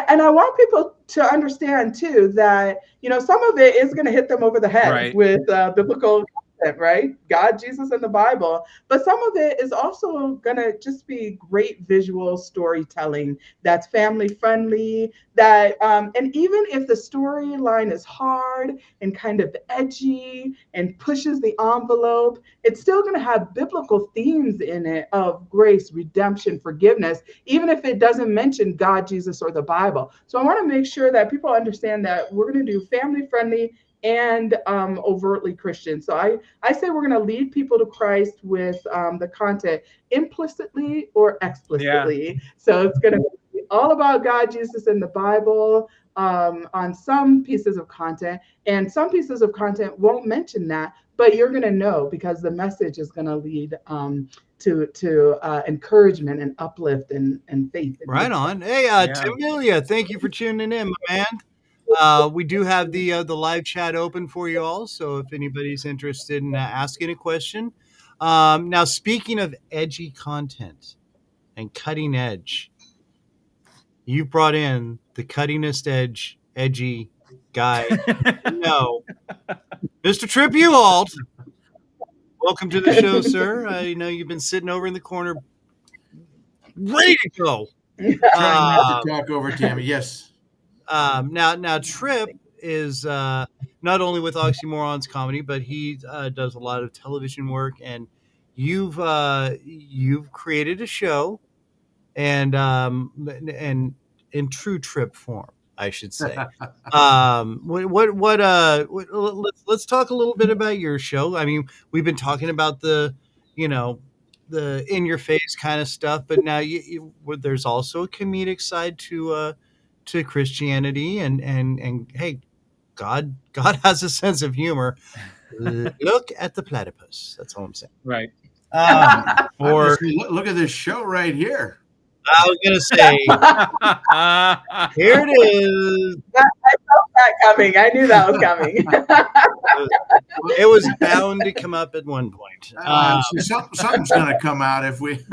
D: And I want people to understand too that, some of it is going to hit them over the head with biblical content, right? God, Jesus, and the Bible. But some of it is also going to just be great visual storytelling that's family friendly, that, and even if the storyline is hard and kind of edgy and pushes the envelope, it's still going to have biblical themes in it of grace, redemption, forgiveness, even if it doesn't mention God, Jesus, or the Bible. So I want to make sure that people understand that we're going to do family friendly and overtly Christian. So I say we're going to lead people to Christ with the content implicitly or explicitly. So it's going to be all about God, Jesus, and the Bible on some pieces of content, and some pieces of content won't mention that, but you're going to know because the message is going to lead to encouragement and uplift and faith.
B: Right on. Hey, Tamilia, thank you for tuning in, my man. We do have the live chat open for you all, so if anybody's interested in asking a question. Now, speaking of edgy content and cutting edge, you brought in the cuttingest edgy guy. No, Mr. Trip Uwald. Welcome to the show, sir. I know you've been sitting over in the corner, ready to go.
E: Trying not to talk over Tami. Yes.
B: Now Trip is not only with Oxymorons Comedy, but he does a lot of television work, and you've created a show, and in true Trip form, I should say. Let's talk a little bit about your show. I mean, we've been talking about the in your face kind of stuff, but now there's also a comedic side to Christianity, and hey, God has a sense of humor. Look at the platypus. That's all I'm saying.
A: Right.
E: Or look at this show right here.
B: I was gonna say, here it is.
D: I felt that coming. I knew that was coming.
B: It was bound to come up at one point.
E: Something's going to come out if we.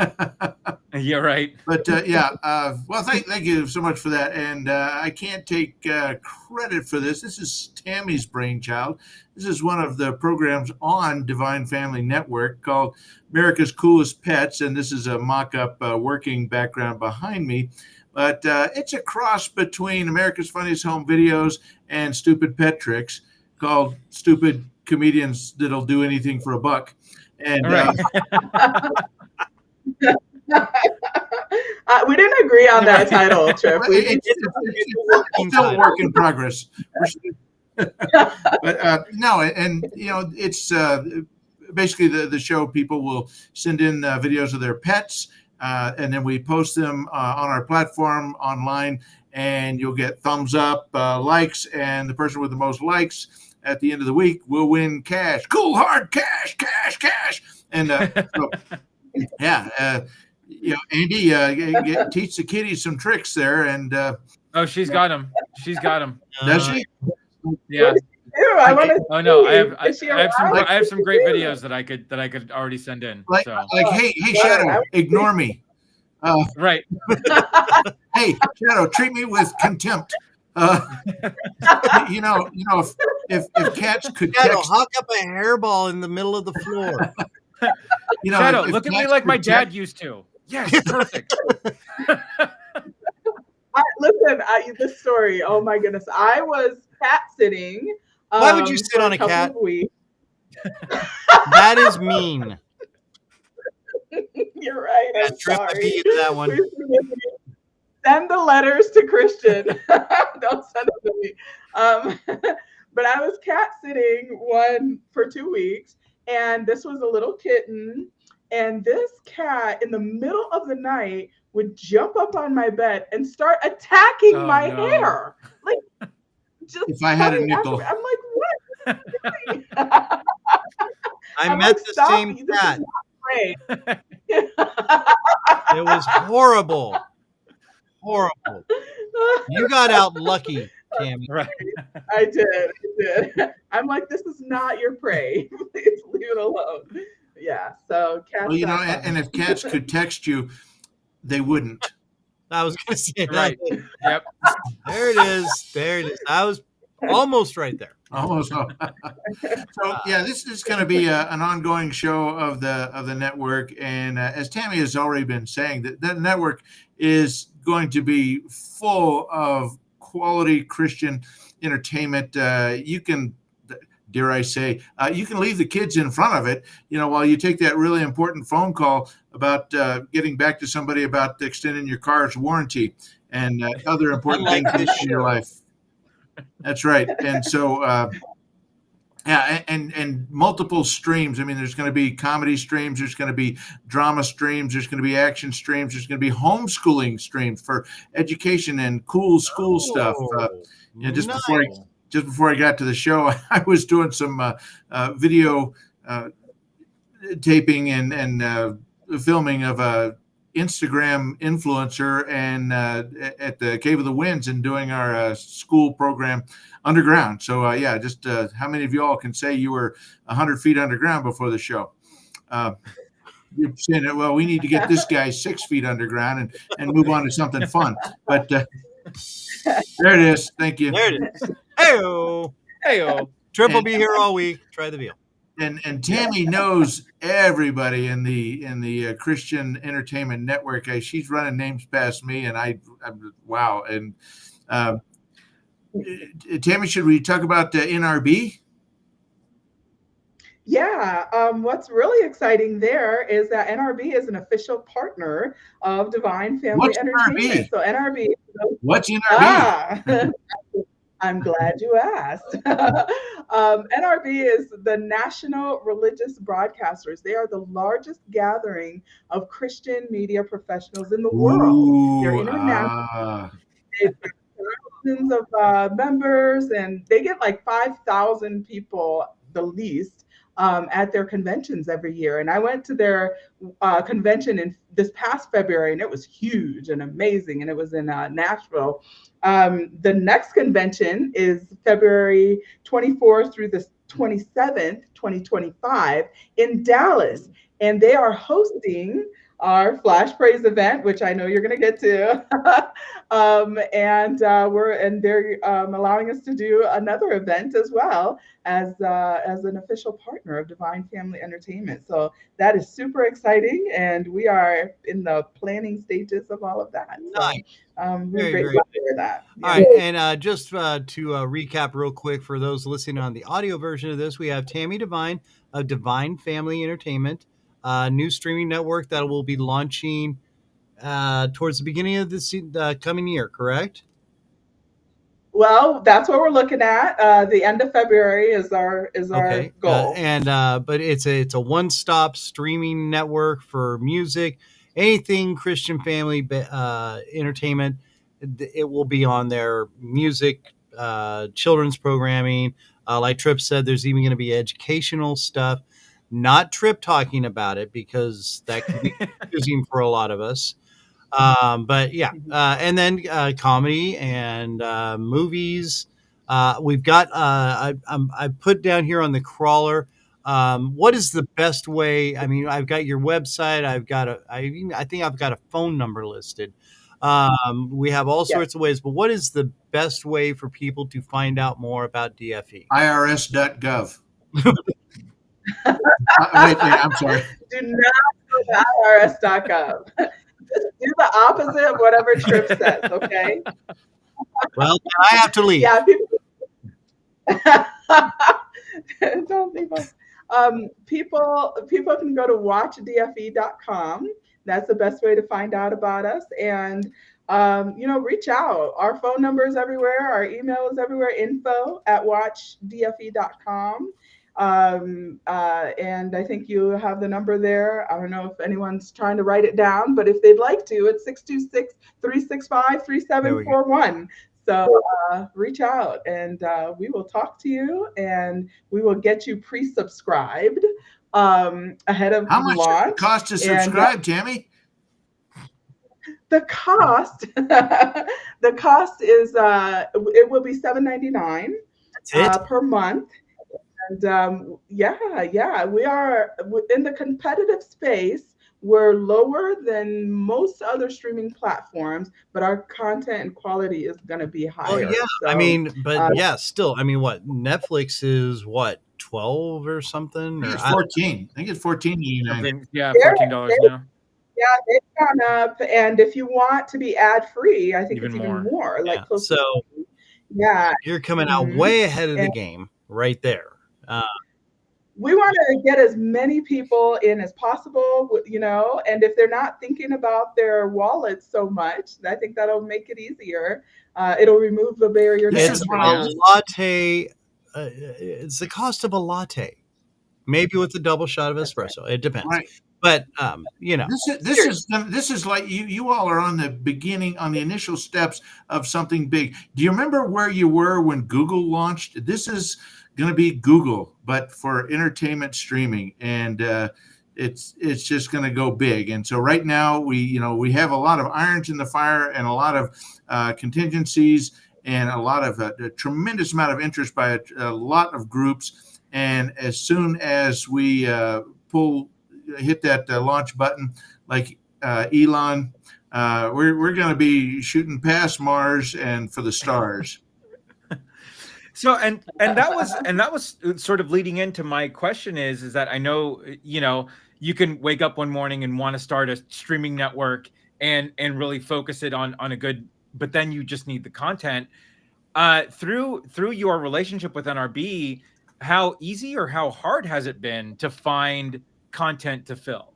A: You're right.
E: But well, thank you so much for that. And I can't take credit for this. This is Tami's brainchild. This is one of the programs on Divine Family Network called America's Coolest Pets, and this is a mock-up working background behind me. But it's a cross between America's Funniest Home Videos and Stupid Pet Tricks, called Stupid Comedians That'll Do Anything for a Buck. And
D: We didn't agree on that title, Trip.
E: Well, it's still a work in progress. But no, and it's basically the show. People will send in videos of their pets, and then we post them on our platform online, and you'll get thumbs up, likes, and the person with the most likes at the end of the week will win cash. Cool, hard cash. And so, yeah, Andy, teach the kitties some tricks there, and
A: Oh, she's got him. She's got him.
E: does she?
A: Yeah.
D: Ew, I want to.
A: Oh no, I
D: Is she
A: have
D: around?
A: I have some great videos that I could already send in.
E: Like,
A: So
E: hey, Shadow, ignore me.
A: right.
E: Hey, Shadow, treat me with contempt. If cats could
B: Shadow,
E: text,
B: hawk up a hairball in the middle of the floor.
A: Shadow,
E: if
A: look at me
E: cats
A: like my
E: could
A: dad used to. Yes, perfect.
D: Listen, this story. Oh my goodness, I was cat sitting.
B: Why would you sit
D: for
B: on a
D: couple
B: cat?
D: of weeks.
B: That is mean.
D: You're right. I'm
B: Trip, I
D: sorry.
B: beat you to that one.
D: Send the letters to Kristian. Don't send them to me. But I was cat sitting for 2 weeks, and this was a little kitten. And this cat, in the middle of the night, would jump up on my bed and start attacking my hair. Like, just
E: if I had a nickel,
D: I'm like, what?
B: I met the same cat. It was horrible. Horrible. You got out lucky, Tami.
A: Right.
D: I did. I'm like, this is not your prey. Please leave it alone. Yeah. So cats.
E: Well, and if cats could text you, they wouldn't.
B: I was going to say that.
A: Right. Yep.
B: There it is. I was almost right there.
E: Almost. So yeah, this is going to be an ongoing show of the network, and as Tami has already been saying, the network is going to be full of quality Christian entertainment. You can, dare I say, you can leave the kids in front of it, while you take that really important phone call about getting back to somebody about extending your car's warranty and other important things in your life. That's right. And so, and multiple streams. I mean, there's going to be comedy streams. There's going to be drama streams. There's going to be action streams. There's going to be homeschooling streams for education and cool school stuff. Just before I got to the show, I was doing some video taping and filming of a Instagram influencer and at the Cave of the Winds and doing our school program underground. So just how many of you all can say you were 100 feet underground before the show? You're saying that, well, we need to get this guy 6 feet underground and move on to something fun. But there it is. Thank you.
B: There it is. Hey-o. Trip will be here all week. Try the veal.
E: And Tami knows everybody in the Christian Entertainment Network. She's running names past me, and I'm wow. And Tami, should we talk about NRB?
D: Yeah. What's really exciting there is that NRB is an official partner of Divine Family Entertainment.
E: NRB?
D: So NRB.
E: What's NRB?
D: I'm glad you asked. NRB is the National Religious Broadcasters. They are the largest gathering of Christian media professionals in the world. They're international. They've got thousands of members, and they get like 5,000 people, the least, at their conventions every year. And I went to their convention in this past February, and it was huge and amazing. And it was in Nashville. The next convention is February 24th through the 27th, 2025 in Dallas. And they are hosting our Flash Praise event, which I know you're going to get to. They're allowing us to do another event as well as an official partner of Divine Family Entertainment. So that is super exciting, and we are in the planning stages of all of that.
B: Nice.
D: So we're very glad to hear that.
B: All right, and just to recap real quick for those listening on the audio version of this, we have Tami Devine of Divine Family Entertainment, new streaming network that will be launching towards the beginning of this coming year, correct?
D: Well, that's what we're looking at. The end of February is our goal.
B: But it's a one-stop streaming network for music, anything Christian family entertainment. It will be on there. Music, children's programming. Like Tripp said, there's even going to be educational stuff. Not Tripp talking about it because that can be confusing for a lot of us. But yeah, and then comedy and movies. We've got I put down here on the crawler. What is the best way? I mean, I've got your website. I think I've got a phone number listed. We have all sorts of ways, but what is the best way for people to find out more about DFE?
E: IRS.gov. Wait, I'm sorry.
D: Do not go to IRS.gov. Just do the opposite of whatever Tripp says, okay?
B: Well, I have to leave.
D: Yeah, don't leave us. People can go to watchdfe.com. That's the best way to find out about us. And reach out. Our phone number is everywhere. Our email is everywhere. info@watchdfe.com. And I think you have the number there. I don't know if anyone's trying to write it down, but if they'd like to, it's 626-365-3741. So reach out and we will talk to you and we will get you pre-subscribed ahead of
E: How much
D: launch.
E: does it cost to subscribe, Tami?
D: The cost, is it will be $7.99 per month. And we are in the competitive space. We're lower than most other streaming platforms, but our content and quality is going to be higher.
B: Oh, yeah.
D: So,
B: I mean, still, I mean, what Netflix is 12 or something?
E: I think it's 14. I think it's $14.99.
A: Yeah, $14 now.
D: Yeah, they've gone up, and if you want to be ad-free, I think it's even more.
B: Yeah.
D: Like
B: so, you're coming out way ahead of the game right there.
D: We want to get as many people in as possible, and if they're not thinking about their wallets so much, I think that'll make it easier. It'll remove the barrier.
B: It's a latte. It's the cost of a latte, maybe with a double shot of espresso. It depends.
E: Right.
B: But
E: this is like you all are on the beginning, on the initial steps of something big. Do you remember where you were when Google launched? This is going to be Google, but for entertainment streaming, and it's just going to go big. And so right now we have a lot of irons in the fire and a lot of contingencies and a lot of a tremendous amount of interest by a lot of groups. And as soon as we hit that launch button, like Elon, we're going to be shooting past Mars and for the stars.
A: So and that was sort of leading into my question is that I know you can wake up one morning and want to start a streaming network and really focus it on a good, but then you just need the content. Through your relationship with NRB, how easy or how hard has it been to find content to fill?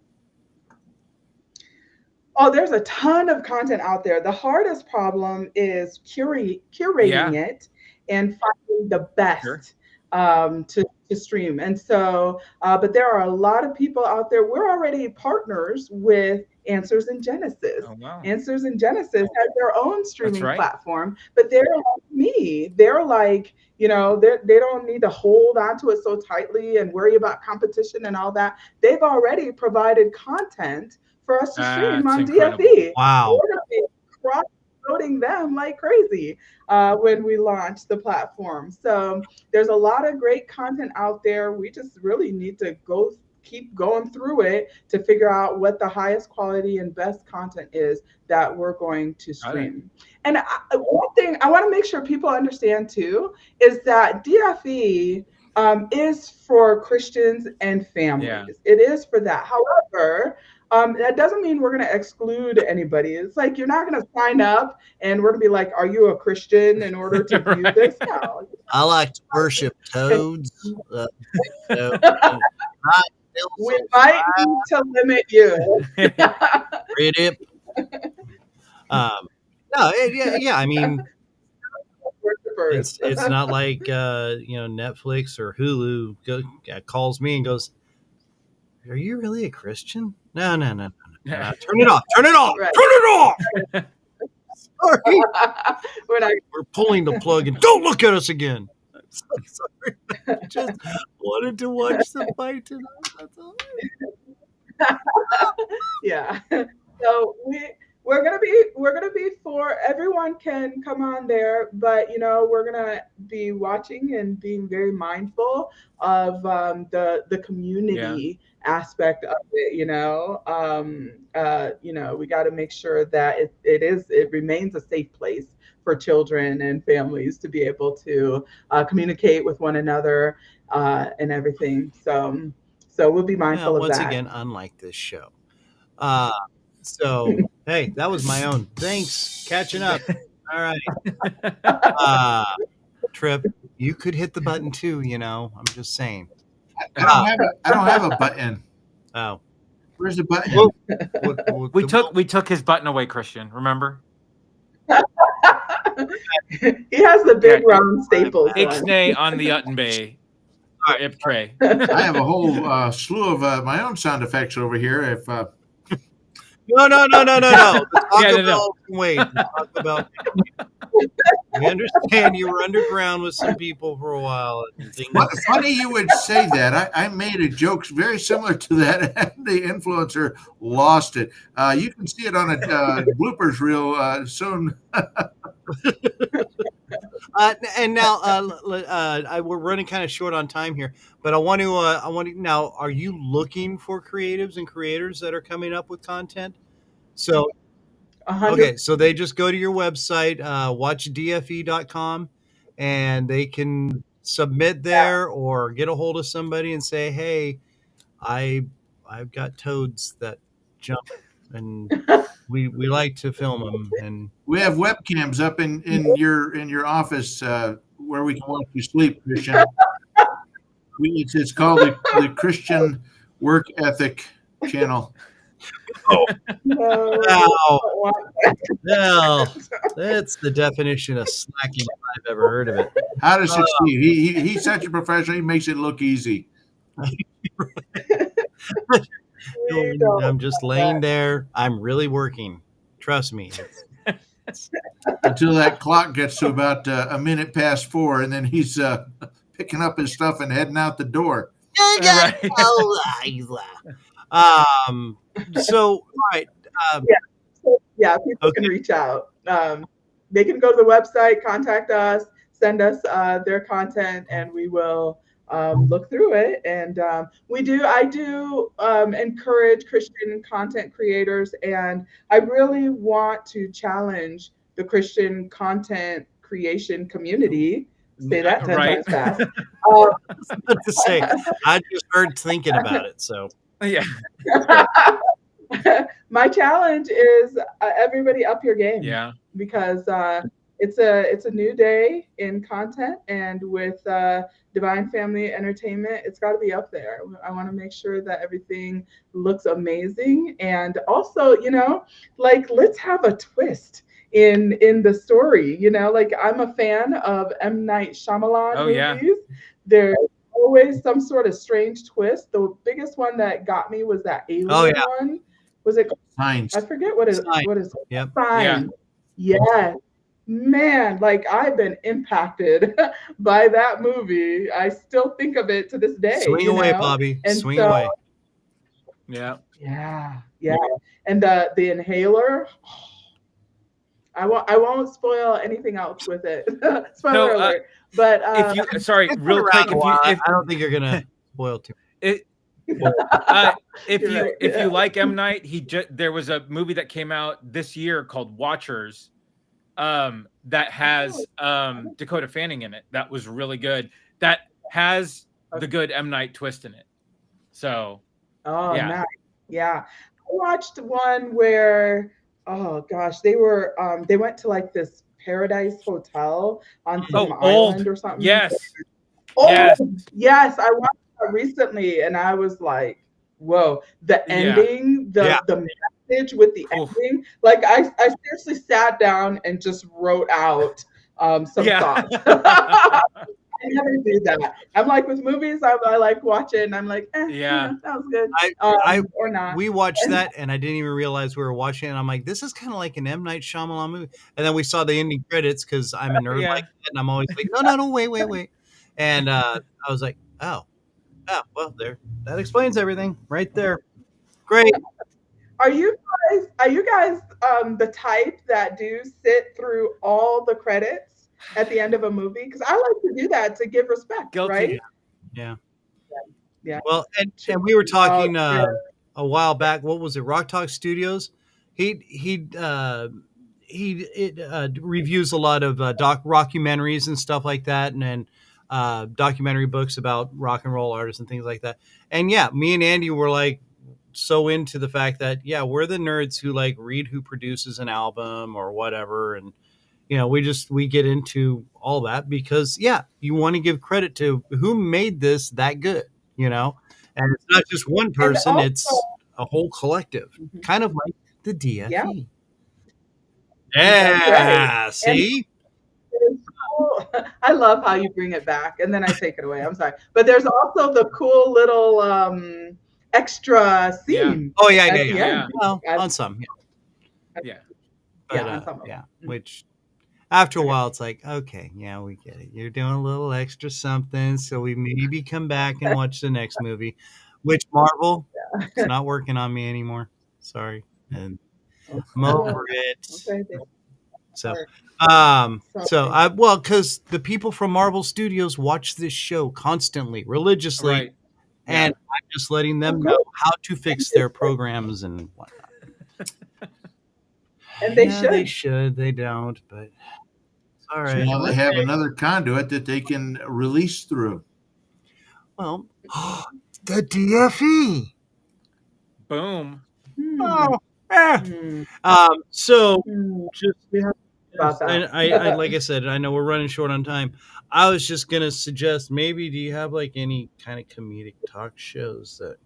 D: Oh, there's a ton of content out there. The hardest problem is curating it and finding the best to stream. And so, but there are a lot of people out there. We're already partners with Answers in Genesis.
A: Oh, wow.
D: Answers in Genesis has their own streaming platform, but they're like me. They're like, they don't need to hold onto it so tightly and worry about competition and all that. They've already provided content for us to stream on DFE.
B: Wow.
D: We're going to be cross-promoting them like crazy when we launch the platform. So there's a lot of great content out there. We just really need to keep going through it to figure out what the highest quality and best content is that we're going to stream. And one thing I want to make sure people understand too is that DFE is for Christians and families. Yeah. It is for that. However, that doesn't mean we're going to exclude anybody. It's like you're not going to sign up and we're going to be like, are you a Christian in order to view this? No.
B: I like to worship toads.
D: We might need to limit you.
B: Read it. No, yeah. I mean,
D: Worshippers.
B: it's not like Netflix or Hulu calls me and goes, "Are you really a Christian?" No. Turn it off. Turn it off.
D: Right.
B: Turn it off. Sorry,
D: We're
B: we're pulling the plug, and don't look at us again. I'm so sorry. I just wanted to watch the fight tonight. That's all.
D: Yeah. So we're gonna be for everyone can come on there, but we're gonna be watching and being very mindful of the community aspect of it. We got to make sure that it remains a safe place for children and families to be able to communicate with one another and everything. So we'll be mindful of
B: once
D: that.
B: again, unlike this show. So hey, that was my own. Thanks, catching up. All right, Trip, you could hit the button too. I'm just saying.
E: I don't have a button.
B: Oh,
E: where's the button?
A: We took his button away, Kristian. Remember?
D: He has the big round staples.
A: Ixnay on the Uttenbay. Ep6.
E: I have a whole slew of my own sound effects over here. If
B: No. The Taco
A: No.
B: Wait. Talk about. We understand you were underground with some people for a while.
E: Funny you would say that. I made a joke very similar to that, and the influencer lost it. You can see it on a bloopers reel soon.
B: And now we're running kind of short on time here, but I want to now. Are you looking for creatives and creators that are coming up with content? So,
D: 100.
B: okay, so they just go to your website, watchdfe.com, and they can submit there or get a hold of somebody and say, "Hey, I've got toads that jump, and we like to film them." And
E: we have webcams up in your office where we can watch you sleep, Kristian. It's called the Kristian Work Ethic Channel.
B: No, that's the definition of slacking if I've ever heard of it.
E: How to succeed. He's such a professional. He makes it look easy.
B: I'm just laying there. I'm really working. Trust me.
E: Until that clock gets to about a minute past 4, and then he's picking up his stuff and heading out the door.
B: So, all right.
D: People can reach out. They can go to the website, contact us, send us their content, and we will look through it. And I do encourage Christian content creators, and I really want to challenge the Christian content creation community. Say that 10 times fast.
B: To say, I just heard thinking about it, so.
A: Yeah.
D: My challenge is everybody up your game.
A: Yeah.
D: Because it's a new day in content, and with Divine Family Entertainment, it's got to be up there. I want to make sure that everything looks amazing, and also, let's have a twist in the story. I'm a fan of M. Night Shyamalan movies.
A: Yeah.
D: There's always some sort of strange twist. The biggest one that got me was that alien one. Was it
E: Signs?
D: I forget what is
B: Yep.
D: Signs. Yeah. Man, I've been impacted by that movie. I still think of it to this day.
B: Swing away, Bobby.
D: And
B: swing away.
A: Yeah.
D: Yeah. And the inhaler. I won't spoil anything else with it. Spoiler alert. But
A: real quick,
B: I don't think you're gonna spoil too.
A: If you like M. Night, there was a movie that came out this year called Watchers, that has Dakota Fanning in it. That was really good. That has the good M. Night twist in it. So,
D: nice. Yeah, I watched one where, oh gosh, they went to this paradise hotel on some island or something.
A: Yes.
D: Yes, I watched that recently, and I was like, whoa, the ending, the message with the
A: Oof.
D: ending. Like I seriously sat down and just wrote out some thoughts. I never do that. I'm like with movies, I like watch it and I'm like,
A: Yeah.
D: that was good.
B: I
D: Or not.
B: we watched
D: And
B: that and I didn't even realize we were watching it. And I'm like, this is kind of like an M. Night Shyamalan movie. And then we saw the ending credits because I'm a nerd
A: Yeah.
B: like that, and I'm always like, no, wait. And I was like, oh, well, there, that explains everything right there. Great.
D: are you guys the type that do sit through all the credits at the end of a movie? Because I like to do that to give respect,
A: Guilty.
D: right?
B: Yeah.
D: Yeah.
B: Well, and we were talking
D: yeah.
B: a while back. What was it? Rock Talk Studios. He reviews a lot of rockumentaries and stuff like that, and then documentary books about rock and roll artists and things like that. And yeah, me and Andy were like so into the fact that we're the nerds who like read who produces an album or whatever, and we get into all that because you want to give credit to who made this that good, and it's not just one person,
D: also,
B: it's a whole collective, kind of like the DFE.
D: Yeah, right.
B: See?
D: I love how you bring it back and then I take it away. I'm sorry. But there's also the cool little extra scene.
B: Oh,
D: at the end.
B: Well, on some,
A: Yeah.
B: But,
D: on some of
B: yeah,
D: them.
B: which after a while, it's like, okay, we get it. You're doing a little extra something, so we maybe come back and watch the next movie, which Marvel, it's not working on me anymore. Sorry. And I'm over it.
D: Okay.
B: So, because the people from Marvel Studios watch this show constantly, religiously,
A: Right.
B: and I'm just letting them know how to fix their programs and whatnot.
D: And they
B: They should. They don't, but it's all right.
E: Now they have another conduit that they can release through.
B: Well, the DFE.
A: Boom.
B: Oh, so just
D: about that.
B: and I like I said, I know we're running short on time. I was just gonna suggest maybe do you have like any kind of comedic talk shows that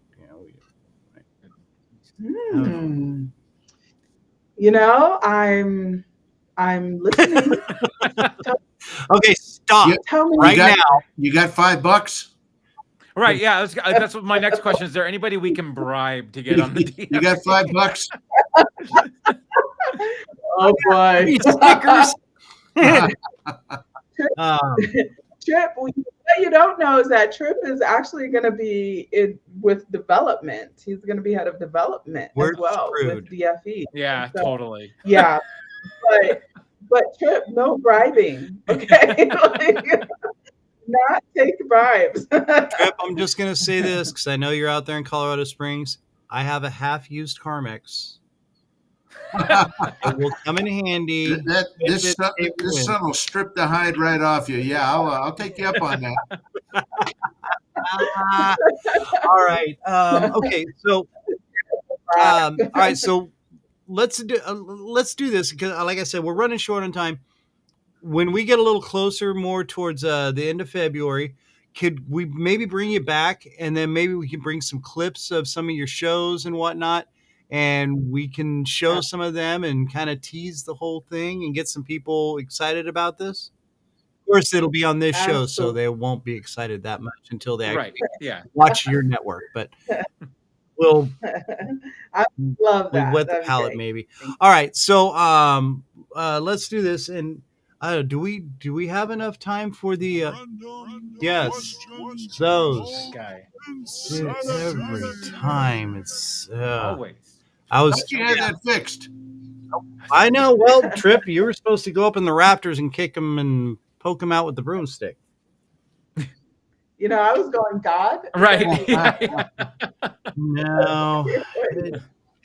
D: I'm listening.
B: Okay, stop
D: Tell me
B: right now.
E: You got $5?
A: Right. Yeah. That's what my next question is. There anybody we can bribe to get on the DFE?
E: You got $5?
D: Oh boy.
B: Stickers.
D: Trip, what you don't know is that Trip is actually going to be with development. He's going to be head of development as well with DFE.
A: Yeah,
D: so,
A: totally.
D: Yeah, but Trip, no bribing, okay? Not take bribes.
B: Trip, I'm just going to say this because I know you're out there in Colorado Springs. I have a half-used Carmex. It will come in handy.
E: This sun will strip the hide right off you. Yeah, I'll take you up on that.
B: All right. Okay. So, all right. So let's do this because, like I said, we're running short on time. When we get a little closer, more towards the end of February, could we maybe bring you back, and then maybe we can bring some clips of some of your shows and whatnot, and we can show some of them and kind of tease the whole thing and get some people excited about this? Of course, it'll be on this show, so they won't be excited that much until they actually watch your network. But we'll
D: I love that.
B: We wet the palate, maybe. All right, so let's do this. And do we have enough time for the? Yes, those
A: guy.
B: Every time it's
A: always.
B: I was.
E: You had that fixed.
B: I know. Well, Trip, you were supposed to go up in the Raptors and kick them and poke them out with the broomstick.
D: I was going, God.
A: Right.
B: No.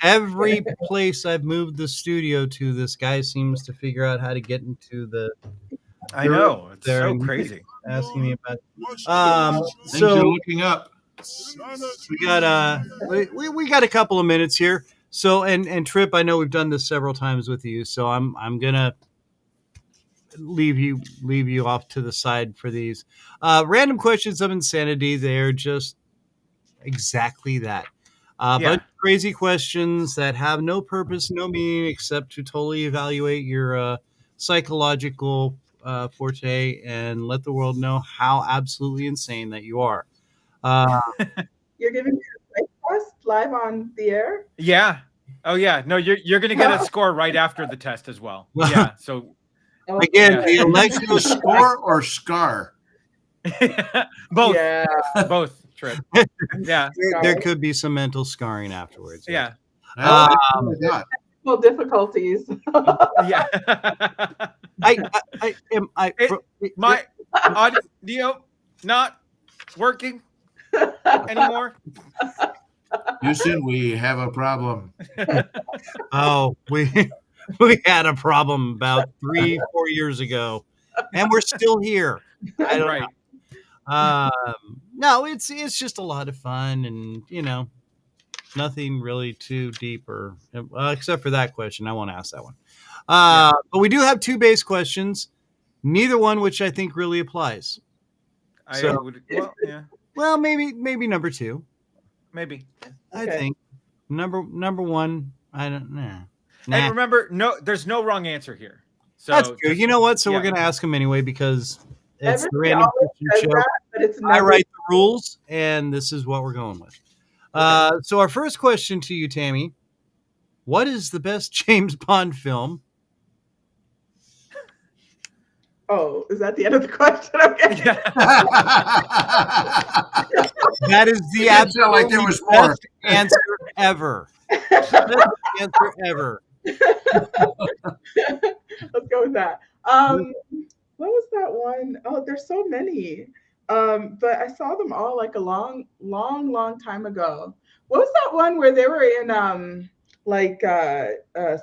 B: Every place I've moved the studio to, this guy seems to figure out how to get into the.
A: I know. It's so crazy.
B: Asking me about.
E: Things are looking up.
B: We got we got a couple of minutes here. So and Trip, I know we've done this several times with you, so I'm gonna leave you off to the side for these random questions of insanity. They're just exactly that. A bunch of crazy questions that have no purpose, no meaning, except to totally evaluate your psychological forte and let the world know how absolutely insane that you are.
D: You're giving me a psych test live on the air?
A: Yeah. Oh yeah. No, you're gonna get a score right after the test as well. Yeah. So
B: again, the
E: election score or scar?
A: Both.
D: Yeah.
A: Both. Trip. Yeah.
B: There could be some mental scarring afterwards.
A: Yeah.
D: Well, difficulties.
A: Yeah. My audio not working anymore.
E: Houston, we have a problem.
B: Oh, we had a problem about 3-4 years ago, and we're still here. I don't know. No, it's just a lot of fun, and nothing really too deep or except for that question. I won't ask that one. But we do have 2 base questions, neither one which I think really applies. Well, maybe number 2.
A: Maybe.
B: I think number 1. I don't know. Nah.
A: And remember, there's no wrong answer here. So
B: that's good. You know what? So we're gonna ask them anyway because it's the Random Christian Show.
D: But it's
B: I write the rules, and this is what we're going with. So our first question to you, Tami: what is the best James Bond film?
D: Oh, is that the end of the question? Okay.
B: That is the absolute best answer ever. Best answer ever.
D: Let's go with that. What was that one? Oh, there's so many. But I saw them all like a long time ago. What was that one where they were in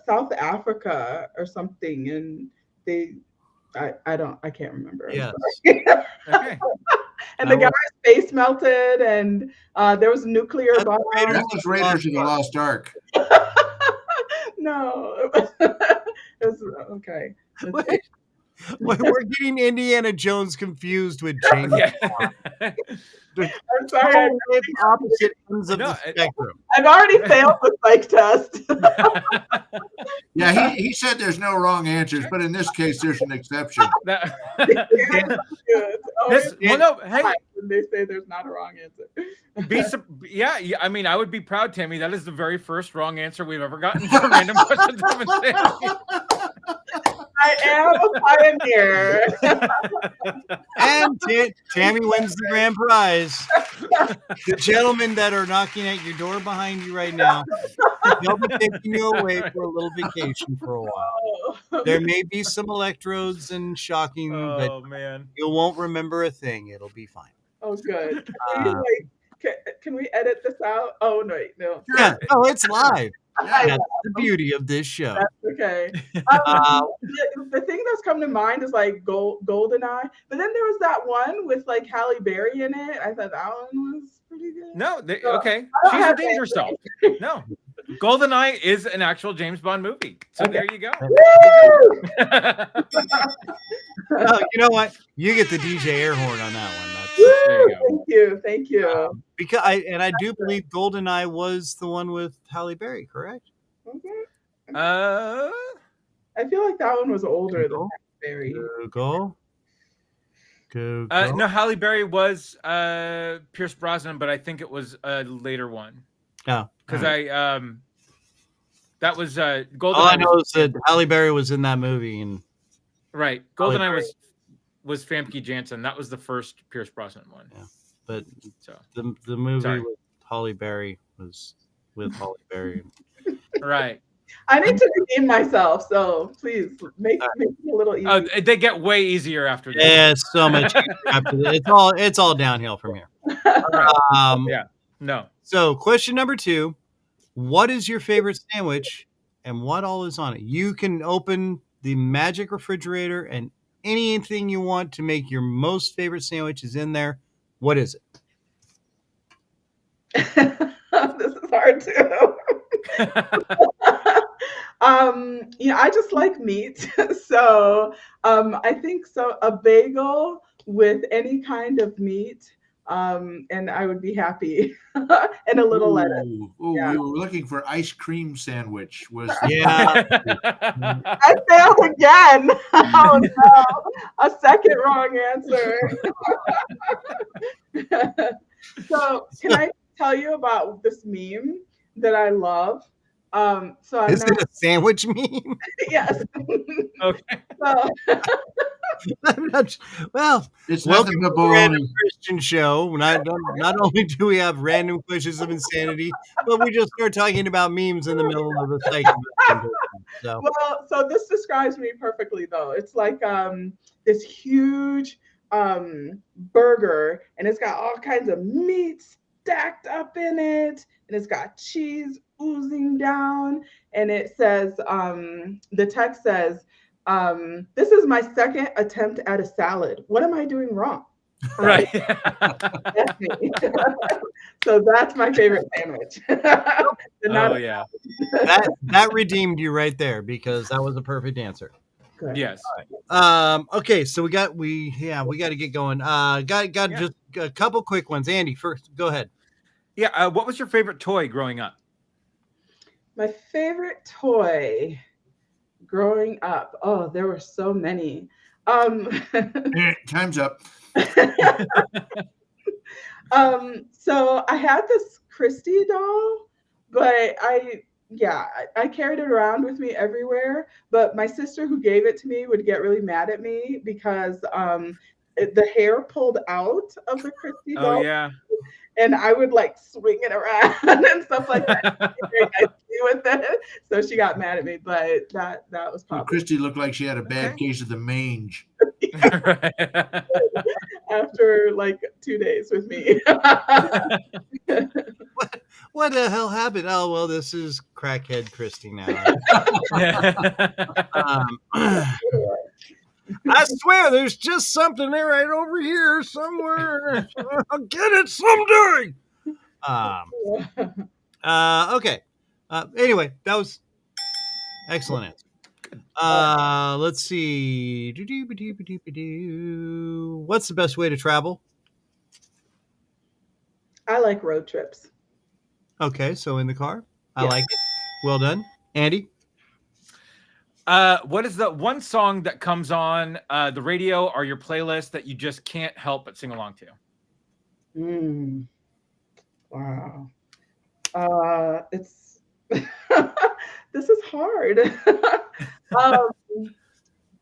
D: South Africa or something, and I can't remember.
B: Yes.
A: Okay.
D: And the guy's face melted, and there was a nuclear bomb.
E: That was Raiders of the Lost Ark.
D: No, it was okay.
B: We're getting Indiana Jones confused with James Bond.
D: I'm sorry.
B: Opposite ends of the spectrum.
D: I've already failed the psych test.
E: Yeah, he said there's no wrong answers, but in this case, there's an exception.
D: Hey, they say there's not a wrong answer.
A: I mean, I would be proud, Tami. That is the very first wrong answer we've ever gotten for Random Questions.
D: I am a pioneer.
B: And Tami wins the grand prize. The gentlemen that are knocking at your door behind you right now, they'll be taking you away for a little vacation for a while. There may be some electrodes and shocking, but
A: man,
B: you won't remember a thing. It'll be fine.
D: Oh, good. Can we edit this out? Oh, no.
B: Yeah, no, it's live. That's the beauty of this show.
D: That's okay. The thing that's come to mind is like GoldenEye, but then there was that one with like Halle Berry in it. I thought that one was pretty good.
A: No, okay. She's redeemed herself. No. GoldenEye is an actual James Bond movie. So there you go.
B: You know what? You get the DJ air horn on that one.
D: There you go. Thank you.
B: Because I do believe GoldenEye was the one with Halle Berry, correct?
D: I feel like that one was older than Halle Berry.
B: Google.
A: No, Halle Berry was Pierce Brosnan, but I think it was a later one.
B: Oh,
A: because that was GoldenEye.
B: All I know is that Halle Berry was in that movie, and
A: right, GoldenEye was Famke Janssen. That was the first Pierce Brosnan one.
B: Yeah, but the movie with Halle Berry was with Halle Berry.
A: Right.
D: I need to redeem myself, so please make it a little easier.
A: They get way easier after this.
B: Yeah, so much easier after this. It's all downhill from here.
A: Right. Yeah. No.
B: So, question number 2: what is your favorite sandwich, and what all is on it? You can open the magic refrigerator, and anything you want to make your most favorite sandwich is in there. What is it?
D: This is hard too. I just like meat. So I think so a bagel with any kind of meat and I would be happy. And a little lettuce.
E: Ooh,
D: Yeah.
E: we were looking for ice cream sandwich. Was
B: Yeah.
D: I failed again. Oh no, a second wrong answer. So can I tell you about this meme that I love? So I'm
B: Is it a sandwich meme?
D: yes.
A: Okay.
D: So,
B: Well,
E: it's
B: welcome
E: nothing
B: to
E: but
B: the Random
E: baloney.
B: Christian Show. Not only do we have random questions of insanity, but we just start talking about memes in the middle of a segment. So
D: well, so this describes me perfectly though. It's like this huge burger, and it's got all kinds of meat stacked up in it, and it's got cheese oozing down, and it says the text says, this is my second attempt at a salad. What am I doing wrong?
A: Right.
D: That's me. So that's my favorite sandwich.
A: Oh yeah.
B: that redeemed you right there because that was a perfect answer.
D: Good.
A: Yes.
B: Okay, so we got to get going. Got just a couple quick ones. Andy, first, go ahead.
A: Yeah. What was your favorite toy growing up?
D: My favorite toy growing up. Oh, there were so many.
E: Time's up.
D: So I had this Kristi doll, but I carried it around with me everywhere. But my sister who gave it to me would get really mad at me because the hair pulled out of the Kristi doll.
A: Oh yeah.
D: And I would like swing it around and stuff like that. Very nicely with it. So she got mad at me, but that was probably
E: Kristi looked like she had a bad case of the mange.
D: after like 2 days with me.
B: What the hell happened? Oh well, this is crackhead Kristi now. I swear, there's just something there right over here somewhere. I'll get it someday. Okay. Anyway, that was excellent answer. Let's see. What's the best way to travel?
D: I like road trips.
B: Okay, so in the car. I
D: Yeah.
B: like it. Well done, Andy.
A: What is the one song that comes on the radio or your playlist that you just can't help but sing along to?
D: Wow. It's this is hard.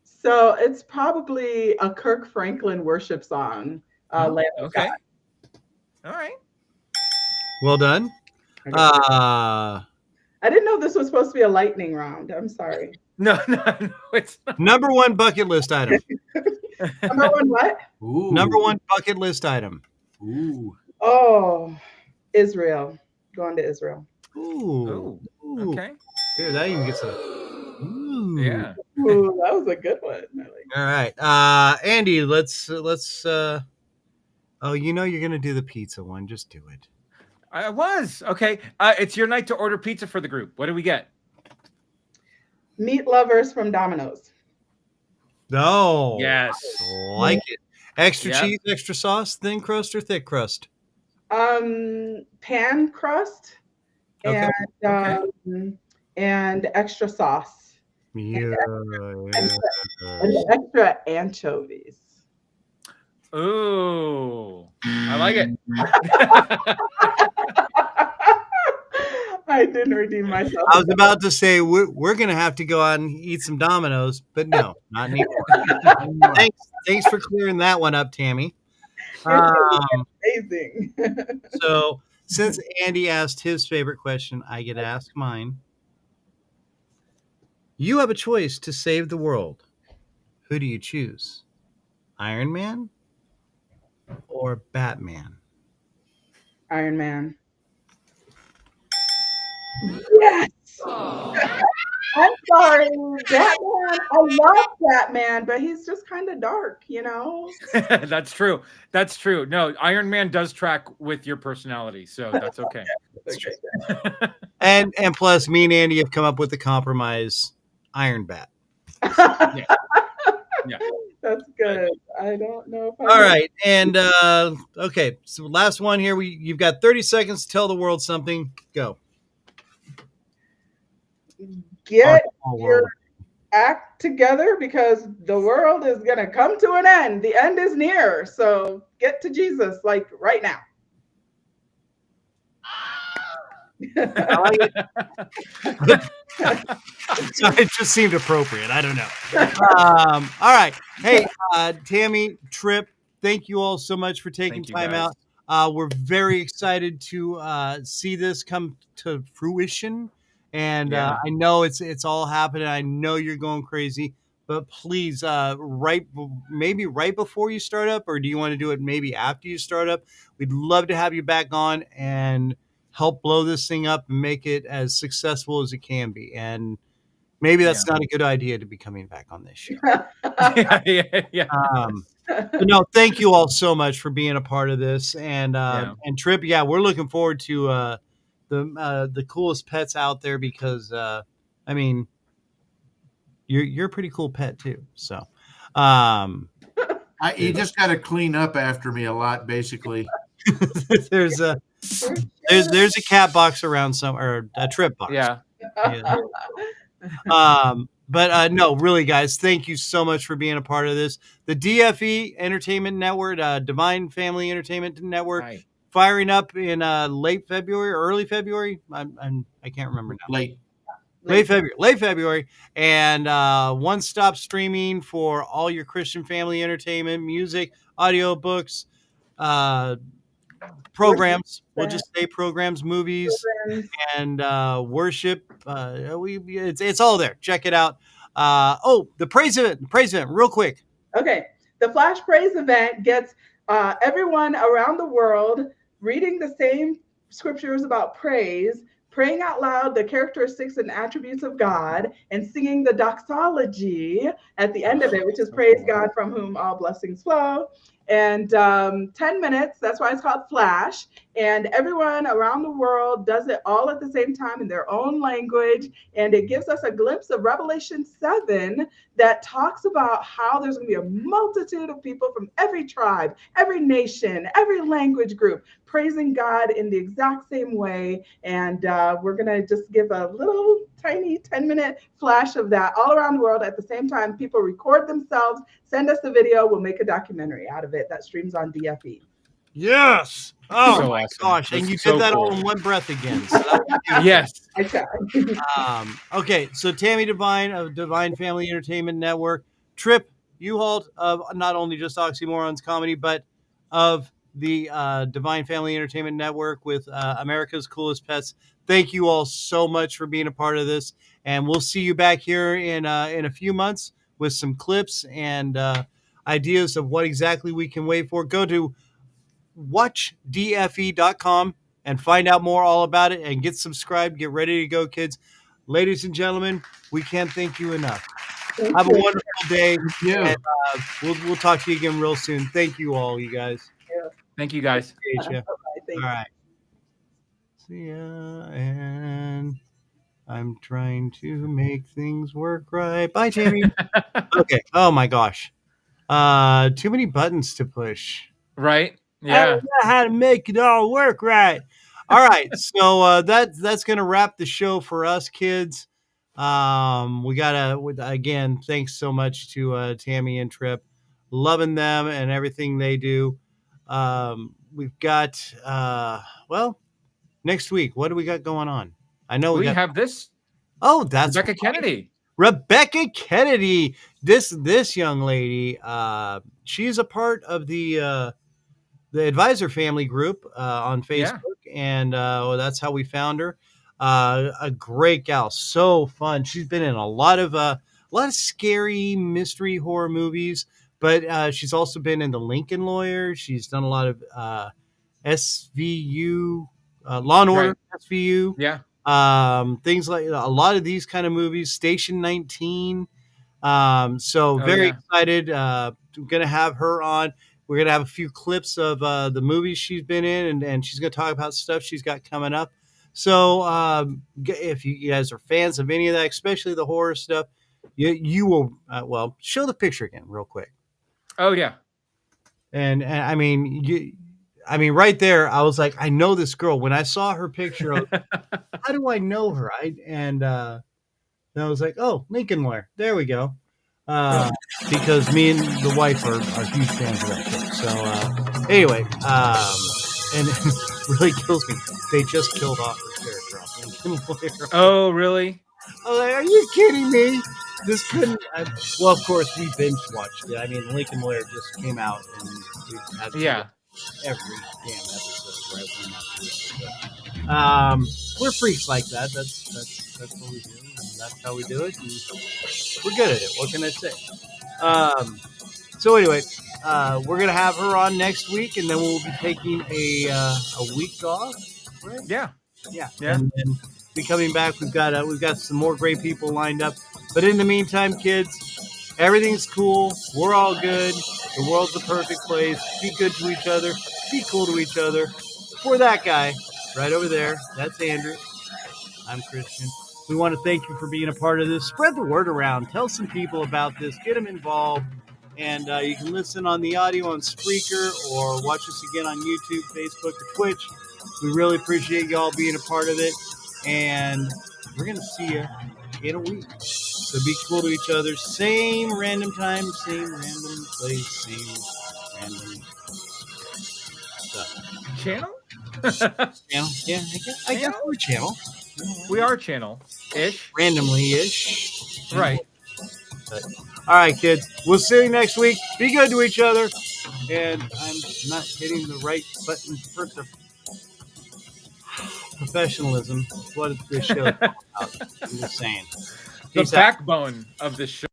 D: So it's probably a Kirk Franklin worship song. Lamb of
A: Okay.
D: God.
A: All right.
B: Well done.
D: I didn't know this was supposed to be a lightning round. I'm sorry.
A: No, it's not.
B: Number one bucket list item.
D: Number one what?
E: Ooh.
B: Number one bucket list item.
E: Ooh.
D: Oh, Israel. Going to Israel.
B: Ooh.
A: Ooh. Okay.
B: Here, that even gets a. Ooh.
A: Yeah.
D: Ooh, that was a good one.
B: All right. Andy, let's oh, you know you're gonna do the pizza one. Just do it.
A: I was. Okay. It's your night to order pizza for the group. What do we get?
D: Meat lovers from Domino's.
B: Oh.
A: Yes.
B: Like it. Extra
A: Yep.
B: cheese, extra sauce, thin crust or thick crust?
D: Pan crust
B: Okay.
D: and extra sauce.
B: Yeah.
D: And extra anchovies.
A: Ooh. I like it.
D: I didn't redeem myself.
B: I was about to say we're gonna have to go out and eat some Domino's, but no, not anymore. Thanks for clearing that one up, Tammy.
D: Amazing.
B: So since Andy asked his favorite question, I get to ask mine. You have a choice to save the world. Who do you choose? Iron Man or Batman?
D: Iron Man. Yes. I'm sorry, Batman. I love Batman, but he's just kind of dark, you know?
A: That's true. That's true. No, Iron Man does track with your personality, so that's okay.
D: Okay.
B: And plus, me and Andy have come up with the compromise Iron Bat.
A: Yeah.
D: That's good. I don't know if I
B: All
D: know.
B: right, and okay, so last one here. You've got 30 seconds to tell the world something. Go.
D: Get
B: All
D: your
B: world.
D: act together because the world is going to come to an end. The end is near. So get to Jesus like right now.
B: I like it. So it just seemed appropriate. I don't know. All right. Hey, Tami, Trip, thank you all so much for taking
A: Thank you,
B: time
A: guys.
B: out. We're very excited to see this come to fruition. And
A: Yeah.
B: I know it's all happening. I know you're going crazy. But please, maybe right before you start up, or do you want to do it maybe after you start up? We'd love to have you back on and help blow this thing up and make it as successful as it can be. And maybe that's not a good idea to be coming back on this show.
A: Yeah.
B: But no, thank you all so much for being a part of this. And Trip, yeah, we're looking forward to the coolest pets out there because I mean, you're a pretty cool pet too. So
E: You just got to clean up after me a lot, basically.
B: there's a cat box around or a Trip box.
A: Yeah.
B: But no, really, guys, thank you so much for being a part of this. The DFE Entertainment Network, Divine Family Entertainment Network,
A: Right.
B: firing up in late February, early February. I can't remember now. Late February, and one-stop streaming for all your Christian family entertainment, music, audiobooks, programs. We'll just say programs, movies, and worship. It's all there. Check it out. The praise event, real quick.
D: Okay, the Flash Praise event gets everyone around the world reading the same scriptures about praise, praying out loud the characteristics and attributes of God, and singing the doxology at the end of it, which is praise God from whom all blessings flow. And 10 minutes, that's why it's called Flash. And everyone around the world does it all at the same time in their own language. And it gives us a glimpse of Revelation 7 that talks about how there's going to be a multitude of people from every tribe, every nation, every language group, praising God in the exact same way. And we're going to just give a little tiny 10-minute flash of that all around the world at the same time. People record themselves, send us a video, we'll make a documentary out of it that streams on DFE.
B: Yes. Oh
A: So
B: my
A: awesome.
B: gosh.
A: This
B: And you
A: is
B: did
A: so
B: that
A: cool.
B: all in one breath again. So
A: Yes.
D: I tried.
B: Okay, so Tami Devine of Divine Family Entertainment Network, Trip Uhold of not only just Oxymorons Comedy, but of the Divine Family Entertainment Network with America's Coolest Pets. Thank you all so much for being a part of this, and we'll see you back here in a few months with some clips and ideas of what exactly we can wait for. Go to watchdfe.com and find out more all about it and get subscribed. Get ready to go, kids. Ladies and gentlemen, we can't thank you enough. Have a wonderful day. And, we'll talk to you again real soon. Thank you all, you guys.
A: Thank you, guys.
B: All right. See ya. And I'm trying to make things work right. Bye, Tami. Okay. Oh my gosh. Too many buttons to push.
A: Right?
B: I
A: Yeah.
B: don't know how to make it all work right. All right, so that's gonna wrap the show for us, kids. We gotta again, thanks so much to Tami and Trip, loving them and everything they do. We've got next week. What do we got going on? I know
A: We have this.
B: Oh, that's
A: Rebecca
B: right.
A: Kennedy.
B: Rebecca Kennedy. This young lady. She's a part of the Advisor Family group on Facebook, and that's how we found her. A great gal, so fun. She's been in a lot of scary mystery horror movies, but she's also been in The Lincoln Lawyer. She's done a lot of SVU, Law and Order, SVU.
A: Yeah.
B: Things like a lot of these kind of movies. Station 19. So very excited. Going to have her on. We're going to have a few clips of the movies she's been in, and she's going to talk about stuff she's got coming up. So if you guys are fans of any of that, especially the horror stuff, you will, show the picture again real quick.
A: Oh yeah.
B: And I mean, right there, I was like, I know this girl. When I saw her picture, I was like, how do I know her? And I was like, oh, Lincoln Lawyer. There we go. Because me and the wife are huge fans of that chick. So anyway, and it really kills me. They just killed off her character off Lincoln Lawyer.
A: Oh really?
B: I was like, are you kidding me? This couldn't. Well, of course, we binge watched it. I mean, Lincoln Lawyer just came out, and we had to
A: Yeah.
B: every damn episode right one after the other. We're freaks like that. That's what we do, and that's how we do it. And we're good at it. What can I say? So anyway, we're gonna have her on next week, and then we'll be taking a week off. Right?
A: Yeah.
B: Yeah.
A: Yeah.
B: And then be coming back. We've got some more great people lined up. But in the meantime, kids, everything's cool. We're all good. The world's a perfect place. Be good to each other. Be cool to each other. For that guy right over there, that's Andrew. I'm Kristian. We want to thank you for being a part of this. Spread the word around. Tell some people about this. Get them involved. And you can listen on the audio on Spreaker or watch us again on YouTube, Facebook, or Twitch. We really appreciate y'all being a part of it. And we're going to see you in a week. So be cool to each other. Same random time, same random place, same random stuff.
A: Channel?
B: Channel? Yeah, I guess we're channel.
A: We are channel-ish.
B: Randomly-ish.
A: Right.
B: But, all right, kids. We'll see you next week. Be good to each other. And I'm not hitting the right button for the professionalism. That's what this show is all about. I'm just saying.
A: The
B: Peace out.
A: backbone of the show.